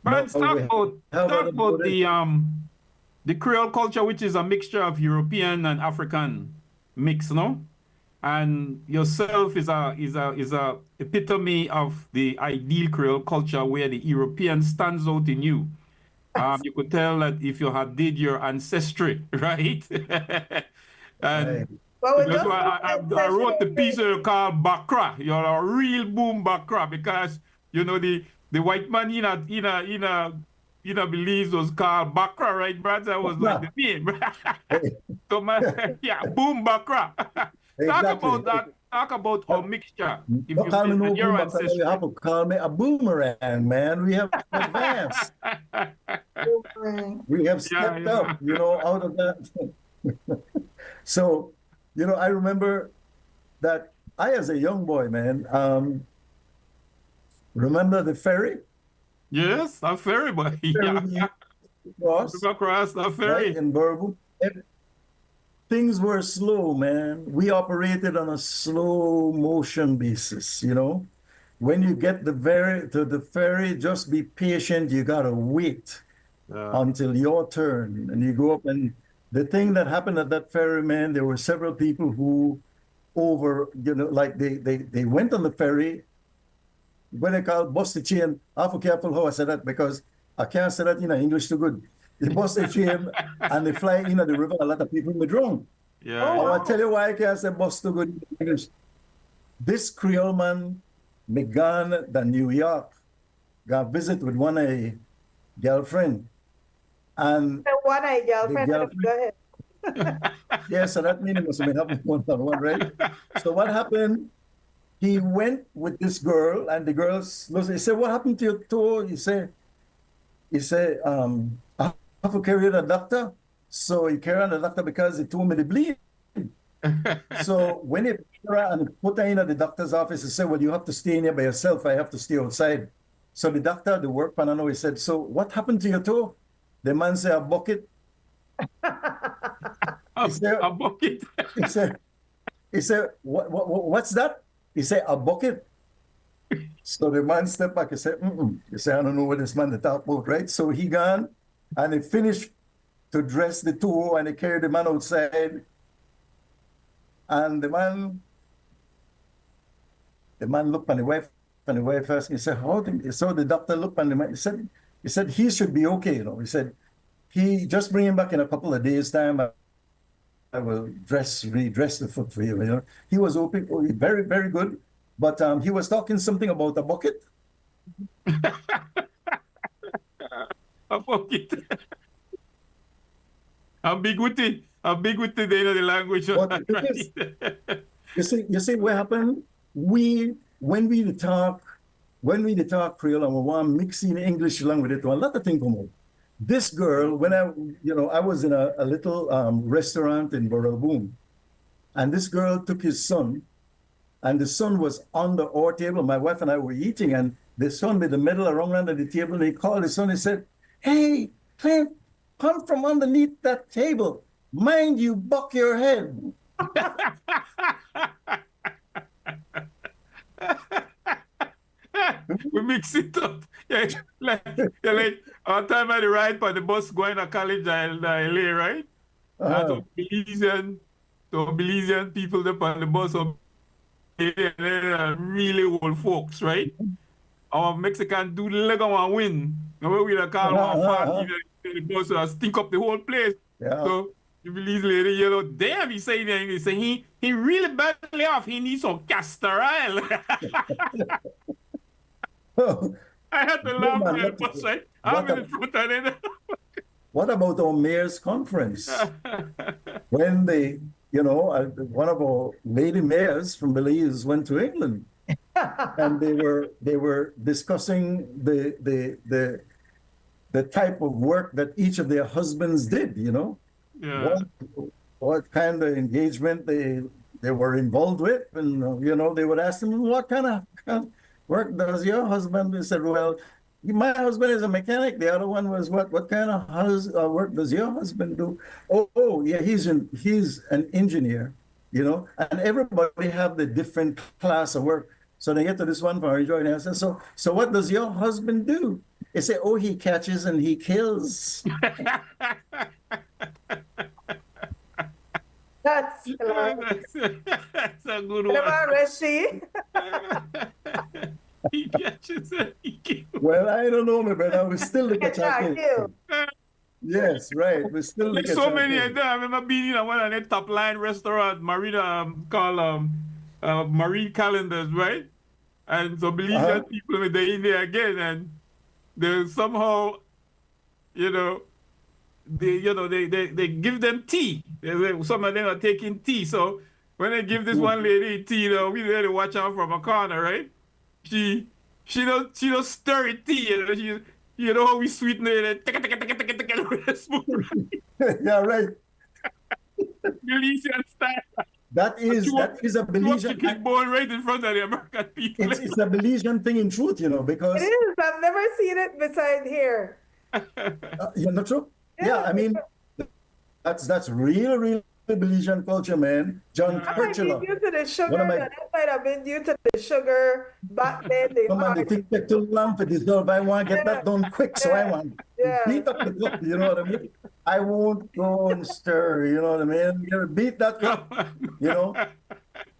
Franz, talk about the Creole culture, which is a mixture of European and African mix, no? And yourself is a epitome of the ideal Creole culture where the European stands out in you. You could tell that if you had did your ancestry, right? And well, I wrote the piece called Bakra. You're a real boom Bakra because you know the white man in a Belize was called Bakra, right, Brad? That was like the name. So boom Bakra. Talk about our mixture. If don't call me no your boomer, ancestry. you have to call me a boomerang, man. We have advanced. We have stepped up, you know, out of that. So, you know, I remember that I, as a young boy, man, remember the ferry? Yes, a ferry boy. Across the ferry. right, in Burbu. things were slow, man. We operated on a slow motion basis, you know. When you get to the ferry, just be patient. You gotta wait until your turn, and you go up. And the thing that happened at that ferry, man, there were several people who like they went on the ferry. When they call bust the chain, I for careful how I said that because I can't say that in English too good. They bust the chain and they fly into the river. A lot of people were drowned. Yeah. Oh, I yeah. want to tell you why I can't say bust too good in English. This Creole man began the New York, got visit with one a girlfriend, and the one eye girlfriend. girlfriend- Go ahead. yeah, so that means it must have been happening one, right? So what happened? He went with this girl, and the girl, he said, "What happened to your toe?" He said, I have to carry the doctor. So he carried on the doctor because he told me to bleed. So when he put her in at the doctor's office, he said, "Well, you have to stay in here by yourself. I have to stay outside." So the doctor, the work panel, he said, "So what happened to your toe?" The man said, "A bucket." A bucket. He said, what's that? He said, "A bucket." So the man stepped back and said, "Mm-mm." He said, "I don't know what this man to talk about," right? So he gone and he finished to dress the toe and he carried the man outside. And the man looked at the wife first. He said, so the doctor looked at the man. He said he should be okay, you know. He said, he just bring him back in a couple of days' time. I will redress the foot for you, you know. He was open, very, very good. But he was talking something about a bucket. A bucket. I'm big with it. The language. But you see what happened? When we talk Creole and we want mixing English along with it, a lot of things come out. This girl, when I was in a little restaurant in Borough, and this girl took his son, and the son was under our table. My wife and I were eating, and the son made the middle around under the table, and he called his son and said, "Hey, Clint, come from underneath that table. Mind you, buck your head." We mix it up. Yeah, like our time at the ride for the bus going to college in LA, right? Uh-huh. So Belizean people up on the bus, really old folks, right? Our Mexican dude leg on one win. Now we call one party the bus stink up the whole place. Yeah. So the Belize lady, damn, he say that he say he really badly off. He needs some castor oil. I had to laugh at the bus, right? I'm in front of it. What about our mayor's conference? When one of our lady mayors from Belize went to England, and they were discussing the type of work that each of their husbands did. Yeah. What kind of engagement they were involved with, and they would ask them, "What kind of work does your husband?" They said, "Well, my husband is a mechanic." The other one was, what kind of work does your husband do?" Oh, yeah, he's an engineer, and everybody have the different class of work. So they get to this one part, and I said, so what does your husband do? They say, "Oh, he catches and he kills." That's hilarious. That's a good one. What about Rishi? He catches and he kills. Well, I don't know, my brother. We still look at Kill. Yes, right. We still look There's at so many of them. I remember being in one of the top line restaurant, Marina, called Marine Calendars, right? And so Belizean people, they're in there again, and they somehow, they give them tea. Some of them are taking tea. So when they give this one lady tea, we really watch out from a corner, right? She don't stir it tea. You know how we sweeten it with a spoon. Yeah, right. Belizean style. That is a Belizean. Chicken bone right in front of the American people. It's a Belizean thing in truth, because It is. I've never seen it beside here. you're not true. Yeah, I mean, that's real Belizean culture, man. John That might be Kirchler. due to the sugar. One of my That might have been due to the sugar back then. They come on, they party. think too long for this job. I want to get that done quick, so I want to Yeah. beat up the cup. You know what I mean? I won't go and stir. You know what I mean? You beat that cup. You know,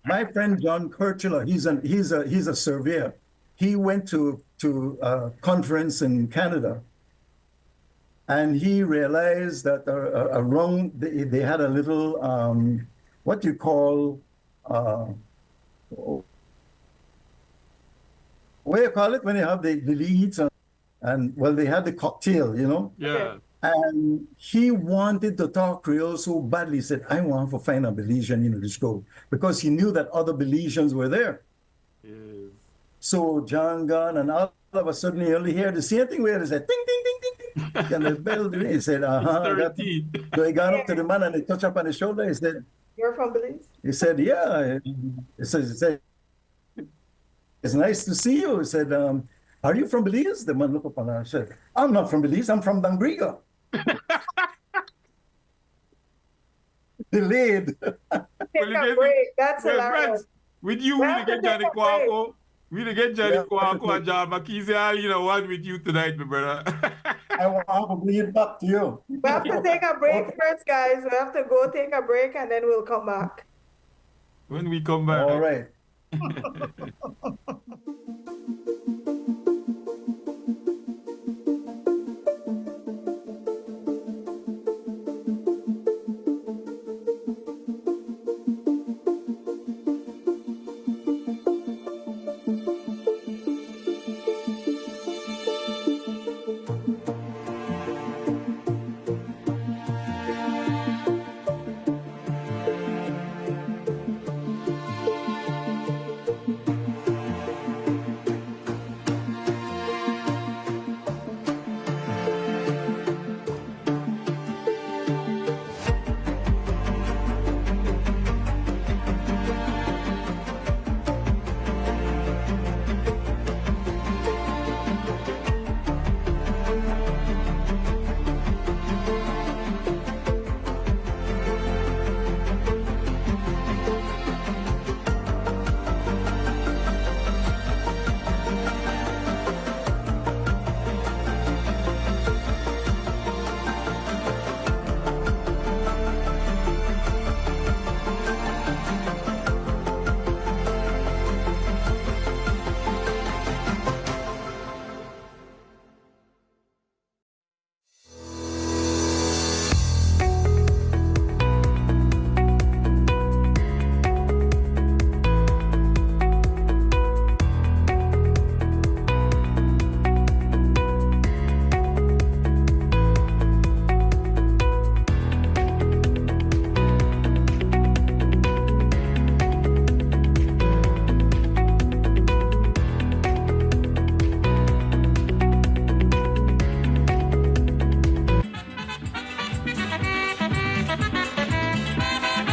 my friend John Kirchler, he's a surveyor. He went to a conference in Canada, and he realized that around they had a little what you call what do you call it when you have the leads and well they had the cocktail, you know. Yeah. And he wanted to talk Creole so badly. He said, I want to find a Belizean in the show because he knew that other Belizeans were there. Yes. So John gone, and all of a sudden you only hear the same thing where it said, ding, ding, ding, ding, ding. And the bell, he said, I got it. So he got up to the man and he touched up on his shoulder. He said, You're from Belize? he said, yeah. He said, it's nice to see you. He said, are you from Belize? The man looked up and I said, I'm not from Belize, I'm from Dangriga. Delayed. Take a break. That's hilarious. Friends, with you, we have to get Johnny take a break. Kwako. We get Johnny Yeah. Kwako and John Makisi, all you know, one with you tonight, my brother. I want to bleed back to you. We have to take a break first, guys. We have to go take a break and then we'll come back. When we come back. All right.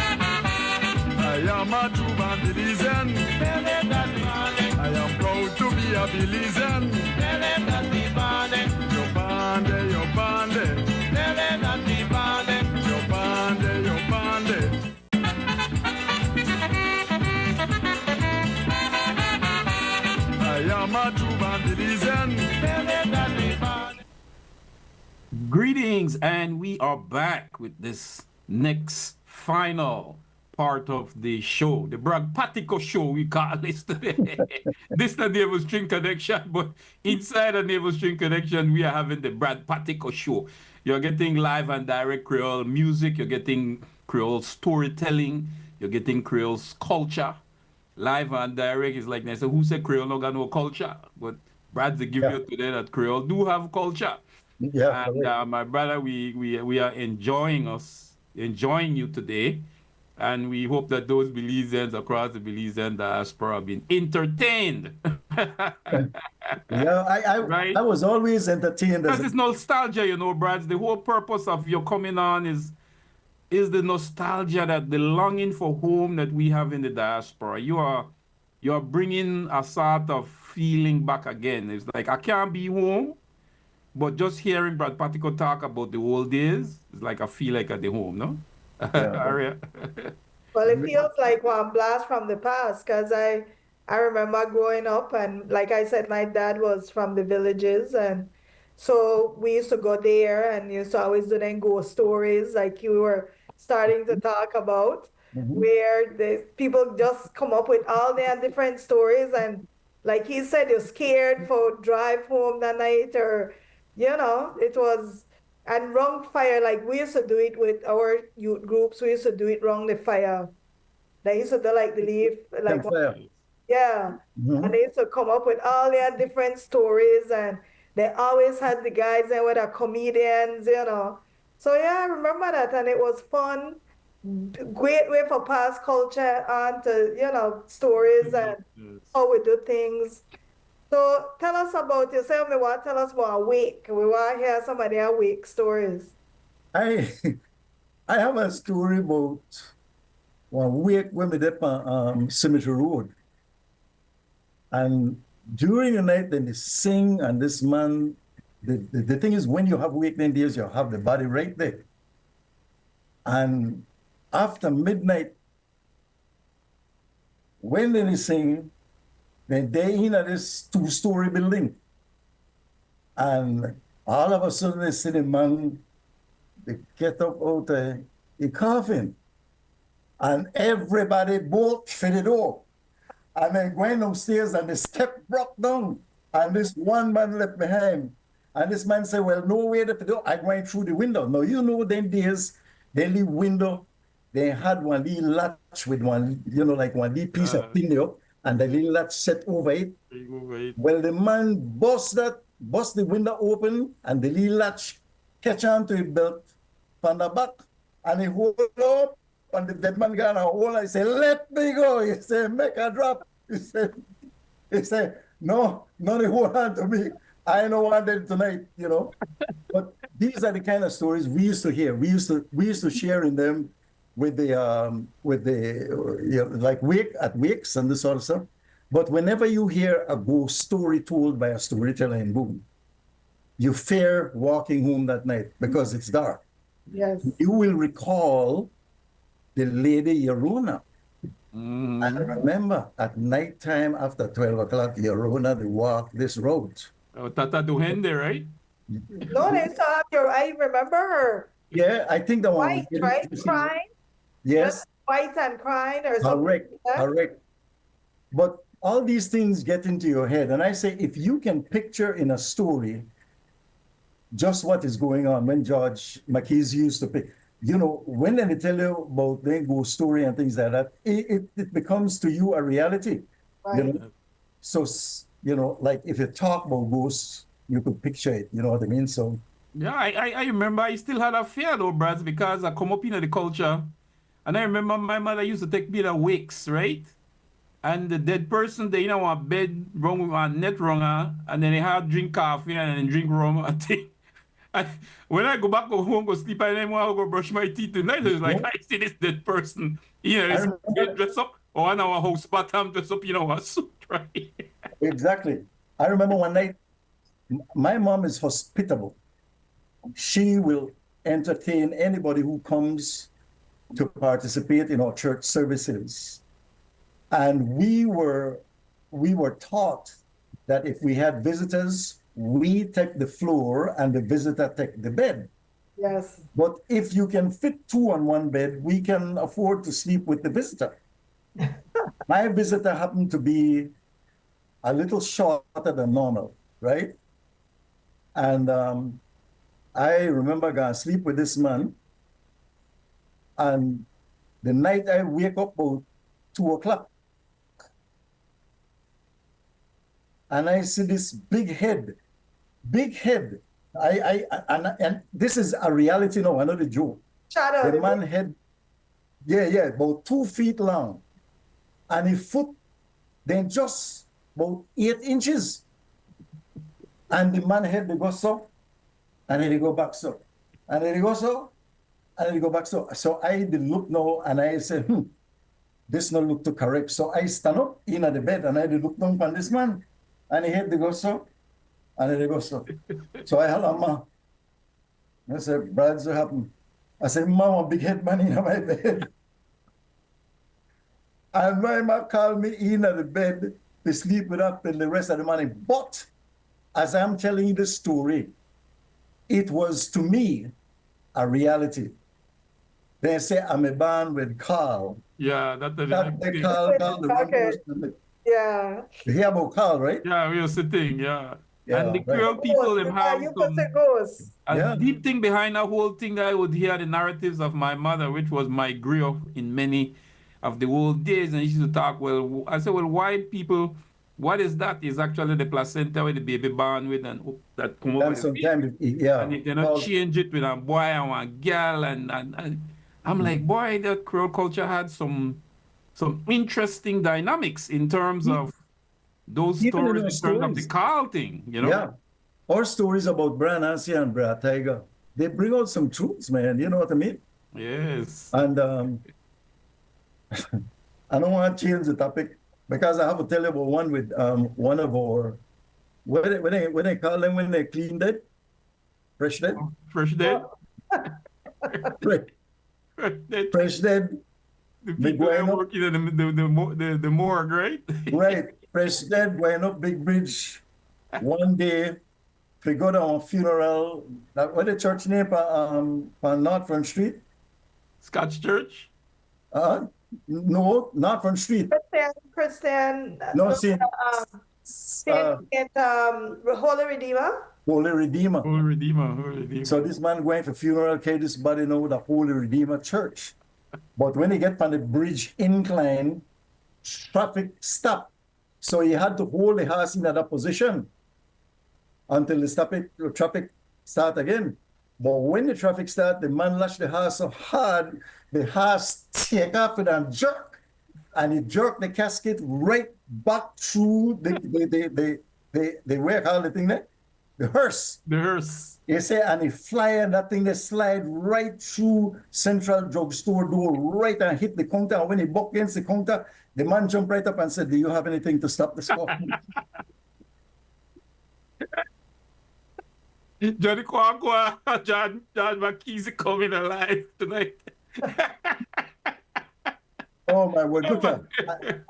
I am a true born Belizean. I am proud to be a Belizean. Yo bande, yo bande. Yo bande, yo bande. I am a true born Belizean. Greetings, and we are back with this next final part of the show, the Pattico show, we call this today. This is the Navel String Connection, but inside the Navel String Connection, we are having the Pattico show. You're getting live and direct Creole music, you're getting Creole storytelling, you're getting Creole culture. Live and direct is like, they say, who said Creole no got no culture? But Brad's give you today that Creole do have culture. Yeah. And my brother, we are enjoying you today. And we hope that those Belizeans across the Belizean diaspora have been entertained. Yeah, Right? I was always entertained. Because it's nostalgia, you know, Brad. The whole purpose of your coming on is the nostalgia, that the longing for home that we have in the diaspora. You are bringing a sort of feeling back again. It's like, I can't be home, but just hearing Brad Pattico talk about the old days, it's like I feel like at the home, no? Yeah. Aria. Well, it feels like one blast from the past because I remember growing up and like I said, my dad was from the villages and so we used to go there and used to always do then ghost stories like you were starting to talk about Mhm. where the people just come up with all their different stories and like he said, you're scared for drive home that night or it was and wrong fire, like we used to do it with our youth groups. We used to do it wrong the fire. They used to do like the leaf, like Campfire. yeah. And Mhm. they used to come up with all their different stories, and they always had the guys there with the comedians. So yeah, I remember that, and it was fun. Great way for past culture on to stories and Yes. how we do things. So tell us about yourself. We want tell us about awake. We want to hear some of their awake stories. I I have a story about one week when we did on Cemetery Road. And during the night, then they sing, and this man, the thing is, when you have weekend days, you have the body right there. And after midnight, when they sing, then they in this two-story building. And all of a sudden, they see the man, they get up out the coffin. And everybody bolt fitted off. And then going downstairs and the step broke down. And this one man left behind. And this man said, well, no way to do. I went through the window. Now, them days, they leave window, they had one little latch with one, like one little piece of thing there, and the little latch set over it. Well, the man bust the window open, and the little latch catch on to his belt from the back. And he hold up, and the dead man got a hold. I said, let me go. He said, make a drop. He said, no, not hold on to me. I know what I did tonight. But these are the kind of stories we used to hear. We used to share in them with the like wakes and this sort of stuff. But whenever you hear a ghost story told by a storyteller in Boone, you fear walking home that night because it's dark. Yes. You will recall the Lady Yorona. I remember at nighttime after 12 o'clock, Yorona, they walk this road. Oh, Tata Duhende, right? No, they saw I remember her. Yeah, I think that one was White, right? Crying? Yes, White and crying or something correct, like that? correct. But all these things get into your head. And I say, if you can picture in a story just what is going on, when George McKees used to pick, when they tell you about the ghost story and things like that, it becomes to you a reality. Right. So, like if you talk about ghosts, you could picture it, you know what I mean? So, yeah, I remember I still had a fear though, Brad, because I come up in the culture. And I remember my mother used to take me to wakes, right? And the dead person, they a bed wrong with a net wrong, and then they have drink coffee and then drink rum. I think. And when I go back home, go sleep, I didn't want to go brush my teeth tonight. It's like, I see this dead person. This get dressed up, or on our house bottom dress up, a suit, right? exactly. I remember one night, my mom is hospitable. She will entertain anybody who comes to participate in our church services. And we were taught that if we had visitors, we take the floor and the visitor take the bed. Yes. But if you can fit two on one bed, we can afford to sleep with the visitor. My visitor happened to be a little shorter than normal, right? And I remember going to sleep with this man. And the night I wake up about 2 o'clock, and I see this big head. And this is a reality now, another joke. Shadow. The man head, yeah, about 2 feet long, and his foot, then just about 8 inches. And the man head, they go so, and then they go back so, and then they go so, and then they go back so. So I did look now, and I said, this not look too correct. So I stand up in the bed, and I did look down on this man, and he head they go so, and then they go so. So I had a man. I said, Brad, what happened? I said, Mama, big head man in my bed. And my mom called me in at the bed to sleep it up in the rest of the morning. But as I'm telling you the story, it was to me a reality. They say I'm a band with Carl. Yeah, that's the That next they thing. Carl, the one Okay. person. Yeah. You hear about Carl, right? Yeah, we was sitting, yeah. Yeah, And the right. Creole people, them have You could say some ghosts. a Yeah. deep thing behind that whole thing that I would hear the narratives of my mother, which was my griot in many of the old days. And she used to talk, well, I said, well, why people, what is that? Is actually the placenta where the baby born with and that come over And the baby. sometimes, yeah. And they not change it with a boy and a girl. And I'm like, boy, that Creole culture had some interesting dynamics in terms of those Even in stories, our in terms of the stories. Carl thing, you know? Yeah. Or stories about Bra Nancy and Bra Tiger. They bring out some truths, man. You know what I mean? Yes. And I don't want to change the topic because I have to tell you about one with one of our when they call them when they cleaned it, fresh dead, Fresh dead. Fresh Dead. fresh dead, The big people that going up, work in the morgue, right? right? Fresh dead going up Big Bridge. One day, we go to a funeral. What the church name on North Front Street? Scotch Church. No, not Front Street. Christian, No, Saint Holy Redeemer. Holy Redeemer. Holy Redeemer. Holy Redeemer. So this man going for funeral, carry this body now the Holy Redeemer Church. But when he get on the bridge incline, traffic stop. So he had to hold the horse in that position until the traffic start again. But when the traffic start, the man lashed the horse so hard, the horse take off it and jerk. And he jerked the casket right back through the where call the thing there? The hearse. The hearse. You say, and he fly and that thing they slide right through Central Drugstore door, right and hit the counter. And when he bucked against the counter, the man jumped right up and said, "Do you have anything to stop this coffin?" Johnny Kwakwa, John McKee's coming alive tonight. Oh my word! Look at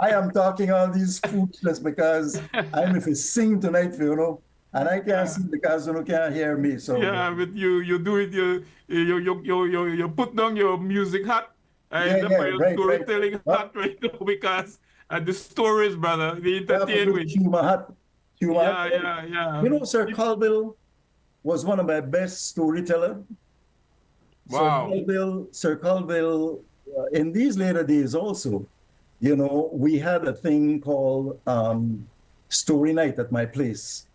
I am talking all these foolishness because I'm if I sing tonight, you know, and I can't sing because you can't hear me. So Yeah, but you do it. You put down your music hat and your right. storytelling hat right now because the stories, brother, the entertainment. Humor hat. Yeah. You know, Sir Colville was one of my best storyteller. Wow. Sir Colville, in these later days also, you know, we had a thing called story night at my place.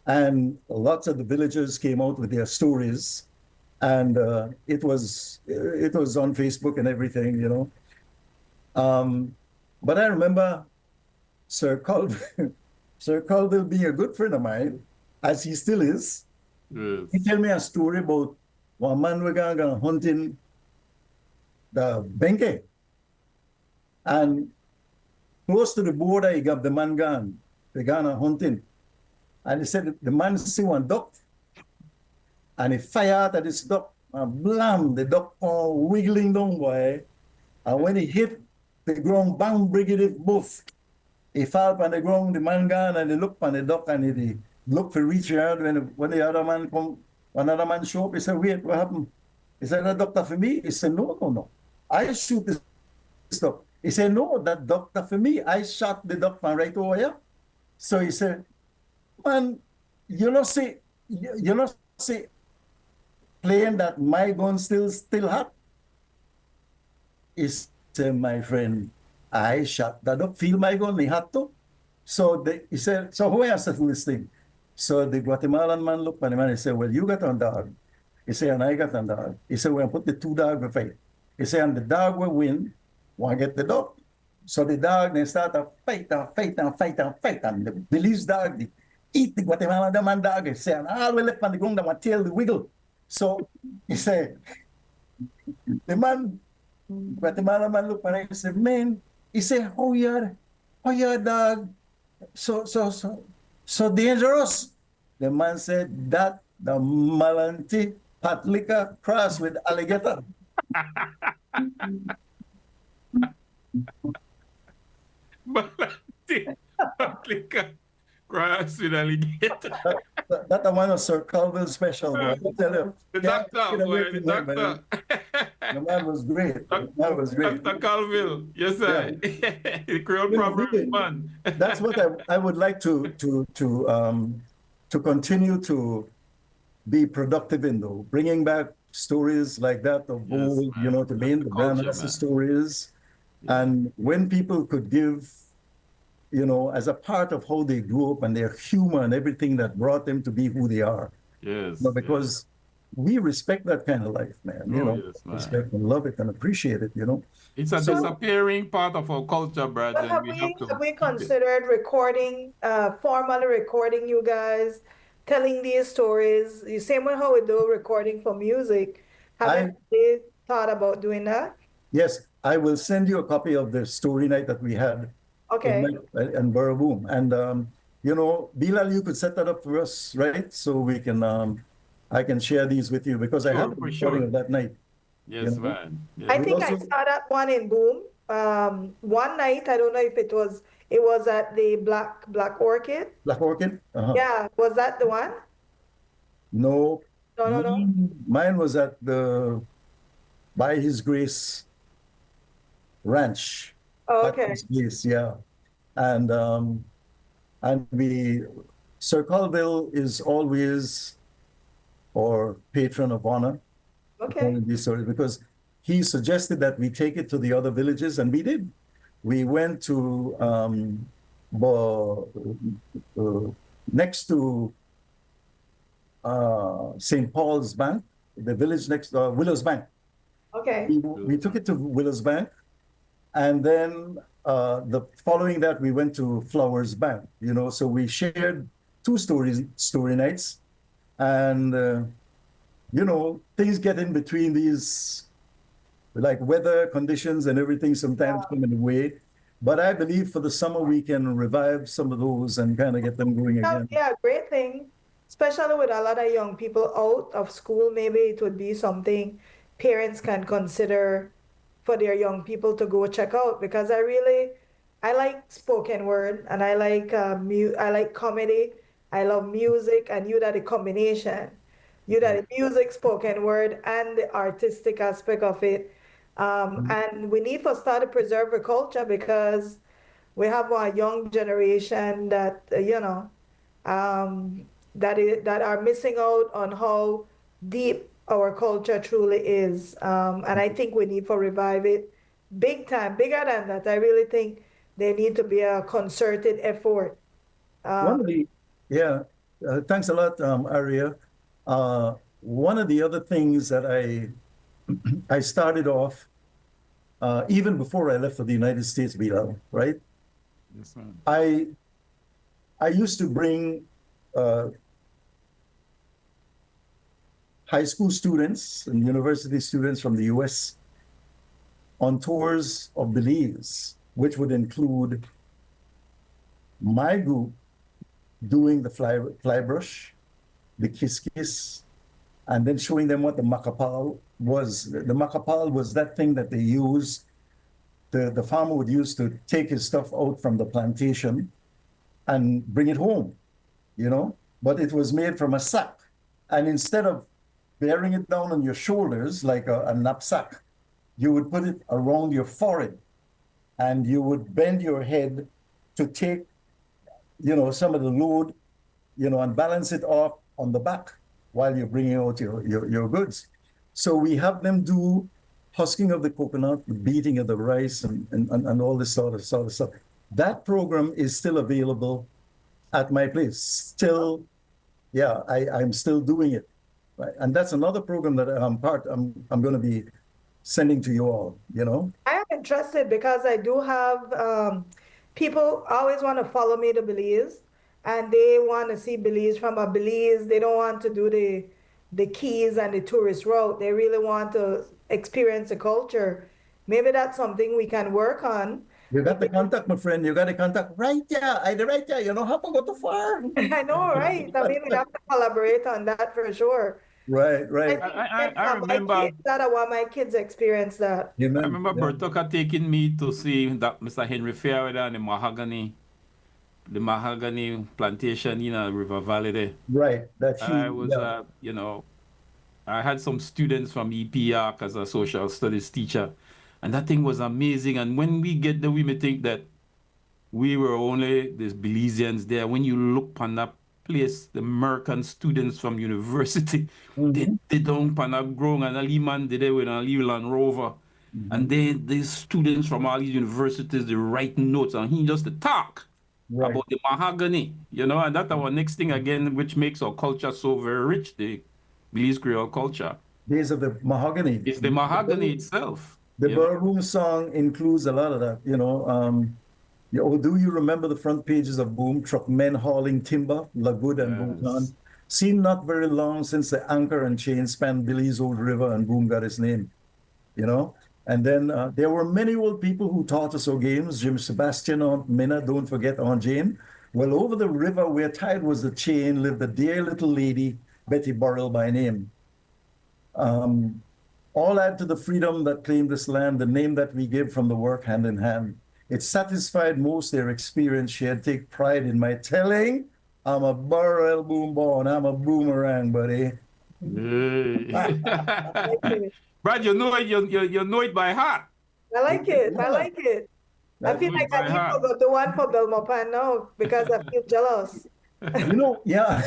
And lots of the villagers came out with their stories. And it was on Facebook and everything, you know. But I remember Sir Colville, Sir Colville being a good friend of mine, as he still is. Yes. He tell me a story about one man we going hunting the Benke. And close to the border, he got the man gone. They gone hunting. And he said the man see one duck. And he fired at this duck. And blam, the duck wiggling down, boy. And when he hit the ground, bang, brigade both. He fell on the ground, the man gone, and he looked on the duck and he looked for reach around when the other man come, another man show up. He said, "Wait, what happened?" He said, "That doctor for me?" He said, No. I shoot this duck. He said, "No, that doctor for me. I shot the duck from right over here." So he said, "Man, you know see playing that my gun still hot." He said, "My friend, I shot that duck. Feel my gun, he had to." So he said, "So who answered to this thing?" So the Guatemalan man looked at him and he said, "Well, you got on dog." He said, "And I got on dog." He said, "We'll put the two dogs to fight." He said, "And the dog will win, want to get the dog." So the dog, they start to fight. And the Belize dog, they eat the Guatemalan man dog. He said, "And all we left on the ground, they want tail the wiggle." So he said, the man, Guatemalan man looked at him and said, "Man," he said, how your dog so dangerous?" The man said, "That the Malanti Patlica cross with alligator. Pattico grass with alligator. That the one of Sir Colville special, boy. I tell you, The can't doctor, get away boy, the from him, man. doctor. The man was great. The man was great. Dr. Calville, yes, sir. The Creole You know, Proverbs really, man. that's what I would like to continue to be productive in, though, bringing back stories like that of Yes, old, man. to main the Culture, grandmaster man. stories. And when people could give, as a part of how they grew up and their humor and everything that brought them to be who they are. Yes. Because we respect that kind of life, man. Yes, man. Respect and love it and appreciate it. It's a So- disappearing part of our culture, Brad. But And have we we, have to have we keep it. considered recording, formally recording you guys, telling these stories? The same way how we do recording for music. Haven't they thought about doing that? Yes, I will send you a copy of the story night that we had Okay. in Borough. And Bilal, you could set that up for us, right? So we can I can share these with you because I Sure, have the for recording sure. of that night. Yes, you know. man. Yes. I We think I also- saw that one in Boom. One night, I don't know if it was at the Black Orchid. Black Orchid? Uh-huh. Yeah, was that the one? No. No. Mine was at the By His Grace Ranch. Oh, At okay. his place, yeah. And Sir Colville is always our patron of honor. Okay. Telling these stories because he suggested that we take it to the other villages, and we did. We went to next to St. Paul's Bank, the village next Willows Bank. Okay. We took it to Willows Bank, and then the following that we went to Flowers Bank. So we shared two story nights, and things get in between these, like weather conditions and everything sometimes come in the way. But I believe for the summer we can revive some of those and kind of get them going again. Yeah, great thing. Especially with a lot of young people out of school, maybe it would be something parents can consider for their young people to go check out because I like spoken word and I like I like comedy. I love music and you that the combination. You that the music, spoken word, and the artistic aspect of it. And we need to start to preserve the culture because we have a young generation that that are missing out on how deep our culture truly is. And I think we need to revive it big time, bigger than that. I really think there need to be a concerted effort. Thanks a lot, Aria. One of the other things that I started off even before I left for the United States, BILAL, right? Yes, man. I used to bring high school students and university students from the US on tours of Belize, which would include my group doing the fly brush, the kiss, and then showing them what the makapal was. The makapal was that thing that they used, the farmer would use to take his stuff out from the plantation and bring it home, But it was made from a sack. And instead of bearing it down on your shoulders like a knapsack, you would put it around your forehead and you would bend your head to take, some of the load, and balance it off on the back while you're bringing out your goods. So we have them do husking of the coconut, the beating of the rice, and all this sort of stuff. That program is still available at my place. Still, I'm still doing it. Right? And that's another program that I'm going to be sending to you all, I am interested because I do have people always want to follow me to Belize and they want to see Belize from a Belize. They don't want to do the Keys and the tourist route. They really want to experience the culture. Maybe that's something we can work on. You got the contact, my friend. You got the contact right there. Right there. How to go too far. I know, right? I mean, we have to collaborate on that for sure. Right, right. I My remember. kids, that I want my kids experience that. I Amen. remember Yeah. Bertoka taking me to see that Mr. Henry Fairweather and the mahogany plantation in a River Valley there. Right. That And I huge. was, Yeah. I had some students from EPR as a social studies teacher, and that thing was amazing. And when we get there, we may think that we were only these Belizeans there. When you look on that place, the American students from university, Mhm. they don't pan up growing and Ali man did it with a Leland Rover. And Mhm. then these students from all these universities, they write notes and he just talk Right. about the mahogany, and that's our next thing again, which makes our culture so very rich, the Belize Creole culture. Days of the Mahogany. It's the mahogany itself. The Ballroom song includes a lot of that, do you remember the front pages of Boom? Truck men hauling timber, Lagood and Bhutan? Seemed not very long since the anchor and chain spanned Billy's old river and Boom got his name, And then there were many old people who taught us our games. Jim Sebastian, Aunt Minna, don't forget Aunt Jane. Well, over the river where tied was the chain lived a dear little lady, Betty Burrell by name. All add to the freedom that claimed this land, the name that we give from the work hand in hand. It satisfied most their experience shared. Take pride in my telling. I'm a Burrell boom born. I'm a boomerang, buddy. Hey. Brad, you know it by heart. I like it. I like it. I feel like I need to go to one for Belmopan now because I feel jealous. Yeah.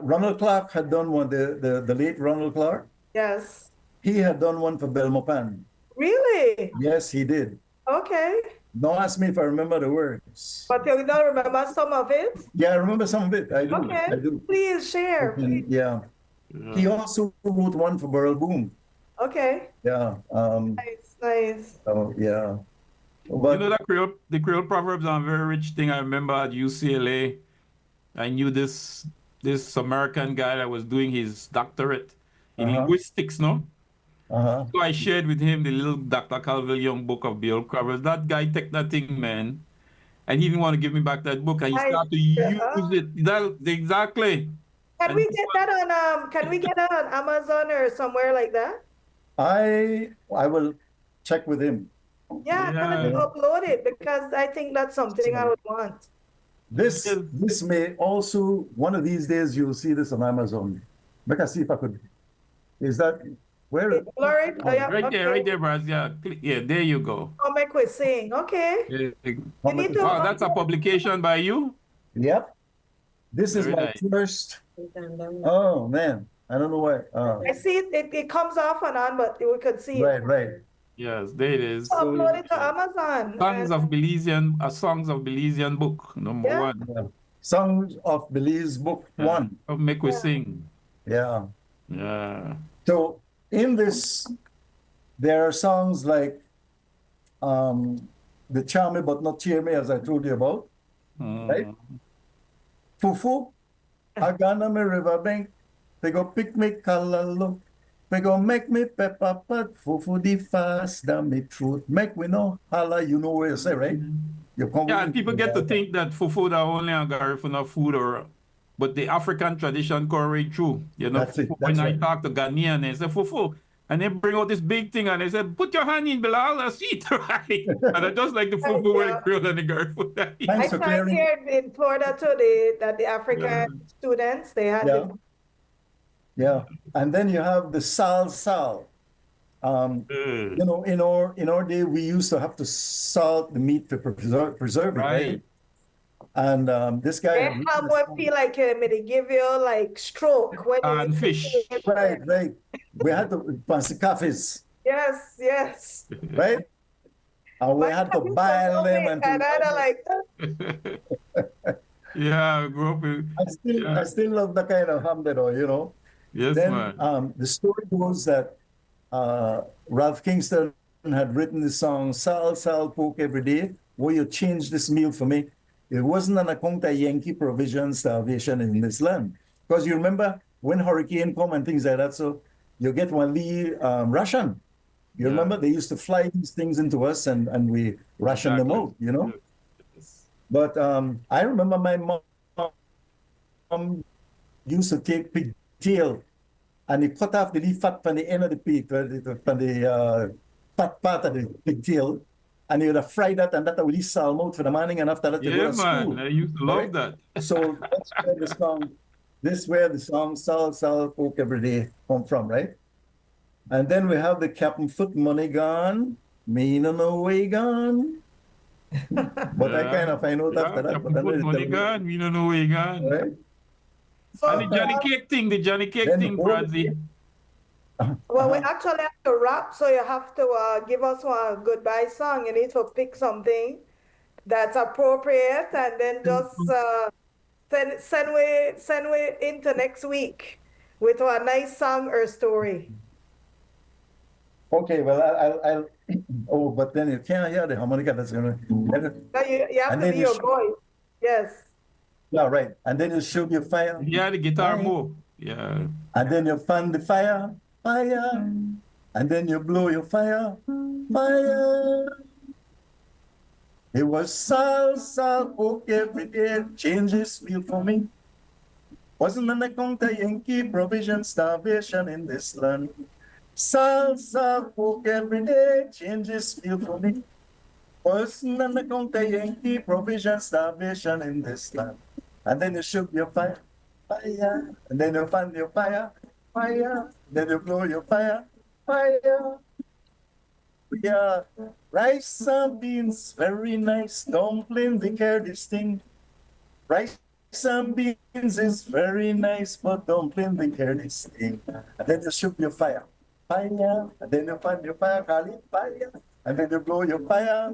Ronald Clark had done one, the late Ronald Clark. Yes. He had done one for Belmopan. Really? Yes, he did. Okay. Don't ask me if I remember the words. But you don't remember some of it? Yeah, I remember some of it. I do. Okay. I do. Please share. Please. Yeah. He also wrote one for Burrell Boom. Okay. Yeah. Nice. Oh, yeah. But, the Creole proverbs are a very rich thing. I remember at UCLA, I knew this American guy that was doing his doctorate in linguistics, no? So I shared with him the little Dr. Calvin Young book of Bill Proverbs. That guy took that thing, man, and he didn't want to give me back that book, and he started to use it. Exactly. Can we get that on Can we get that on Amazon or somewhere like that? I will check with him. Yeah, can I upload it because I think that's something I would want. This may also, one of these days you'll see this on Amazon. Make us see if I could. Is that where? Right there, Braz. Yeah, there you go. Oh, make we sing. Okay. That's a publication by you? Yep. This is my first. Oh man, I don't know why. I see it comes off and on, but we could see it. Right. Yes, there it is. Upload it to Amazon. Songs of Belizean book, number one. Yeah. Songs of Belize book 1. Make we sing. Yeah. Yeah. So in this, there are songs like the Charm Me But Not Cheer Me, as I told you about, right? Fufu, Agana me riverbank, they go pick me kalalo, they go make me pepper pot, fufu di fast down me throat, make we know holla, you know where you say, right? And people get to think that fufu that only a Garifuna food but the African tradition correct true. When I talk to Ghanaian, they say fufu. And they bring out this big thing and they say, put your hand in, Bilal, that's it, right? And I just like the fufu with the Creole and the Garifuna. Thanks for clearing. Here in Florida too, that the African students, they had Yeah, and then you have the sal. In our day, we used to have to salt the meat to preserve it, right? And this guy. How would feel like they give you like stroke when and fish. Right. We had to fancy coffees. Yes. Right? And we had to boil them Yeah, I grew up with. I still love the kind of ham that, Yes, then, man. The story goes that Ralph Kingston had written the song Sal Poke Every Day, where you change this meal for me. It wasn't an account of Yankee provision starvation in this land. Because you remember when hurricane come and things like that, so you get one ration. You remember they used to fly these things into us and we ration them out, Yes. But I remember my mom used to take pigtail and he cut off the leaf fat from the end of the pig, from the fat part of the pigtail, and he would have fried that, and that would eat salmon for the morning, and after that they go Yeah, to school. man. I used to love Right? that. So that's where the song, this is where the song Sal Sal Poke Every Day come from, right? And then we have the Captain Foot Money Gone, Me No Know Way Gone. But I kind of find out after that. Yeah, But I know put they money tell me, gone, we don't know where you gone. right? So, And the Johnny Cake thing, Then all- Bradley. well, we actually have to wrap, so you have to give us one goodbye song. You need to pick something that's appropriate, and then just send we into next week with a nice song or story. Okay, well, I'll oh, but then you can't hear the harmonica that's gonna. No, you have And to then be you your sh- voice. Yes. Yeah, right. And then you shoot your fire. Yeah, the guitar Fire. more. Yeah. And then you fan the fire, fire. And then you blow your fire, fire. It was salsa, oak every day, changes feel for me. Wasn't an account of Yankee provision, starvation in this land. Salsa, oak every day, changes feel for me. Wasn't an account of Yankee provision, starvation in this land. And then you shoot your fire, fire. And then you fan your fire, fire. Then you blow your fire, fire. Yeah, rice and beans, very nice. Dumpling, the care this thing. Rice and beans is very nice, but dumpling, the care this thing. And then you shoot your fire, fire. And then you fan your fire, call it fire. And then you blow your fire.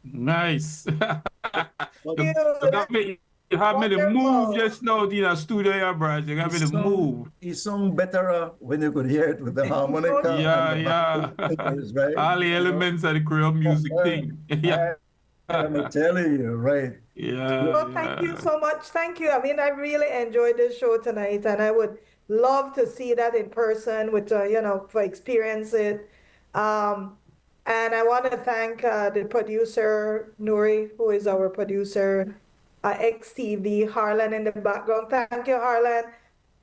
Nice. You, You have me to wonderful. move just now in the studio, yeah, Brad. You have me to move. It sound better when you could hear it with the harmonica. Yeah, and the yeah. background, right? All the elements of the Creole music thing. Yeah. I'm telling you, right? Yeah. Well, thank you so much. Thank you. I mean, I really enjoyed this show tonight, and I would love to see that in person with, for experience it. And I want to thank the producer, Nuri, who is our producer, XTV, Harlan in the background. Thank you, Harlan,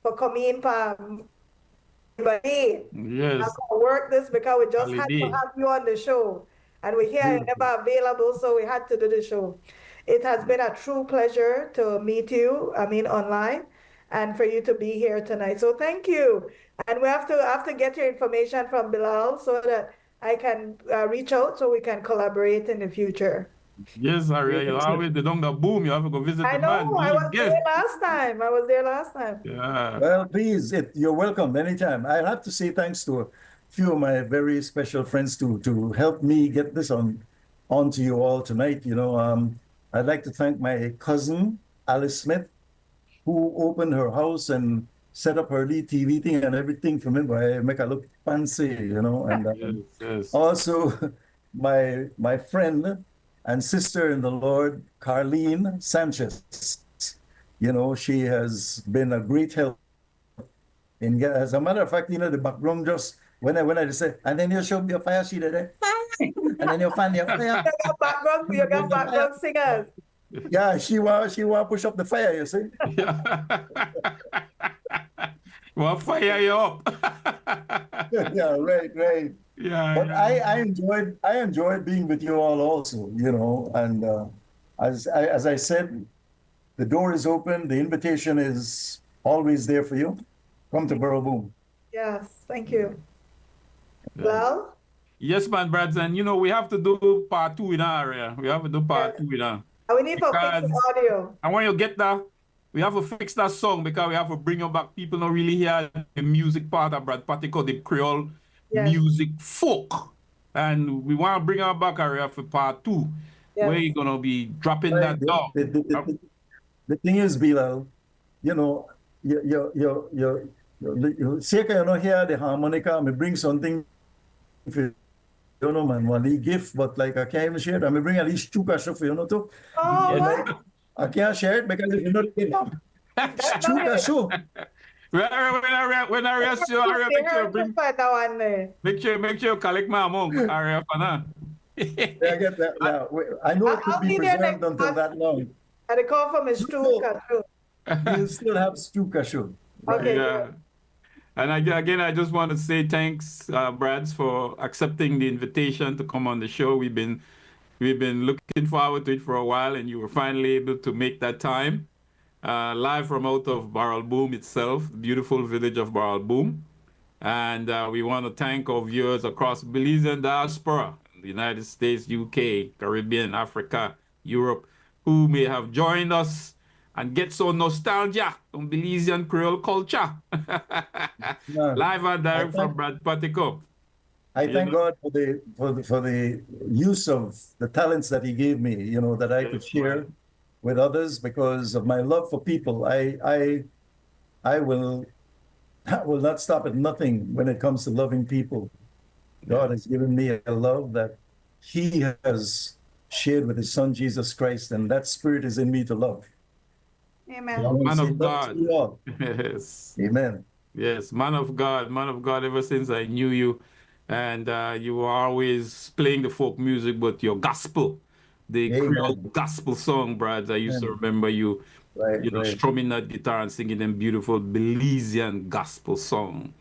for coming. But hey, Yes. I'm gonna work this because we just had to Holiday. have you on the show. And we hear you're never available, so we had to do the show. It has been a true pleasure to meet you, online, and for you to be here tonight. So thank you. And we have to get your information from Bilal so that I can reach out so we can collaborate in the future. Yes, Aria, you always the down the boom. You have to go visit I the man. know, I Be was his there guest. last time. I was there last time. Yeah. Well, please, you're welcome anytime. I have to say thanks to a few of my very special friends to help me get this on to you all tonight. I'd like to thank my cousin, Alice Smith, who opened her house and set up her lead TV thing and everything for me, but I make her look fancy, and Yes, yes. also my friend and sister in the Lord, Carlene Sanchez. She has been a great help. As a matter of fact, the background just when I just say, and then you show me your fire sheet there, and then you find your fire. You got background singers. Yeah, she want push up the fire. You see. Well, fire you up. Yeah, right. Yeah. But yeah. I enjoyed being with you all also, and as I said, the door is open, the invitation is always there for you. Come to Borough Boom. Yes, thank you. Well, Yes, man, Brads, and we have to do part 2 in our area. We have to do part 2 in our. we need to fix the Because- audio. And when you get that, we have to fix that song because we have to bring you back. People don't really hear the music part of Brad Pattico, the Creole Yes. music folk. And we want to bring her back area for part 2, Yes. where you're going to be dropping Right, that dog. The thing is, Bilal, you say you don't hear the harmonica, me bring something. If you don't know, man, one gift, but like I can't even share it. I may bring at least 2 cashew for you, too. Oh, Yes. what? I can't share it because if you don't get them, 2 cashew. When I rest you, Aria, make sure you bring, Find that one there. make sure you collect my amount, Aria, for now. Yeah, I get that. Yeah, I know it I'll could be be there preserved next until month. that long. I call for Miss Stuka too. You still have stew cashew. Okay, Yeah. And again, I just want to say thanks, Brads, for accepting the invitation to come on the show. We've been looking forward to it for a while, and you were finally able to make that time. Live from out of Barrel Boom itself, the beautiful village of Barrel Boom. And we want to thank our viewers across Belizean diaspora, the United States, UK, Caribbean, Africa, Europe, who may have joined us and get so nostalgia from Belizean Creole culture. Yeah. Live and direct I from Brad Pattico. I thank God for the use of the talents that He gave me, you know, that I could share with others because of my love for people. I will not stop at nothing when it comes to loving people. God has given me a love that He has shared with His Son Jesus Christ, and that spirit is in me to love. amen. I want to Man say of love to God. you all. Yes. Amen. Yes, man of God, ever since I knew you. And you were always playing the folk music, but your gospel, the Creole Amen. gospel song, Brad. I used to Amen. remember you, Right. strumming that guitar and singing them beautiful Belizean gospel song.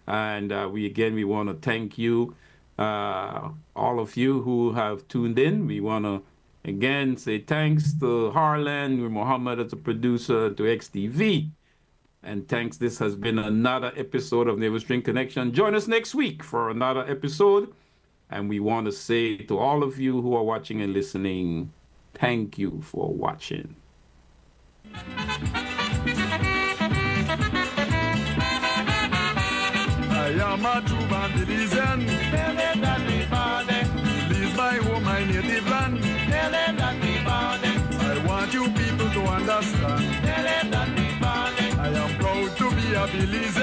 And we want to thank you, all of you who have tuned in. We want to again say thanks to Harlan, Muhammad as a producer, to XTV. And thanks, this has been another episode of Navel String Connection. Join us next week for another episode. And we want to say to all of you who are watching and listening, thank you for watching. I am a true born Belizean. Tell them that we born it. Belize my home, my native land. Tell them that we born it. I want you people to understand. Tell them that we born it. I am proud to be a Belizean.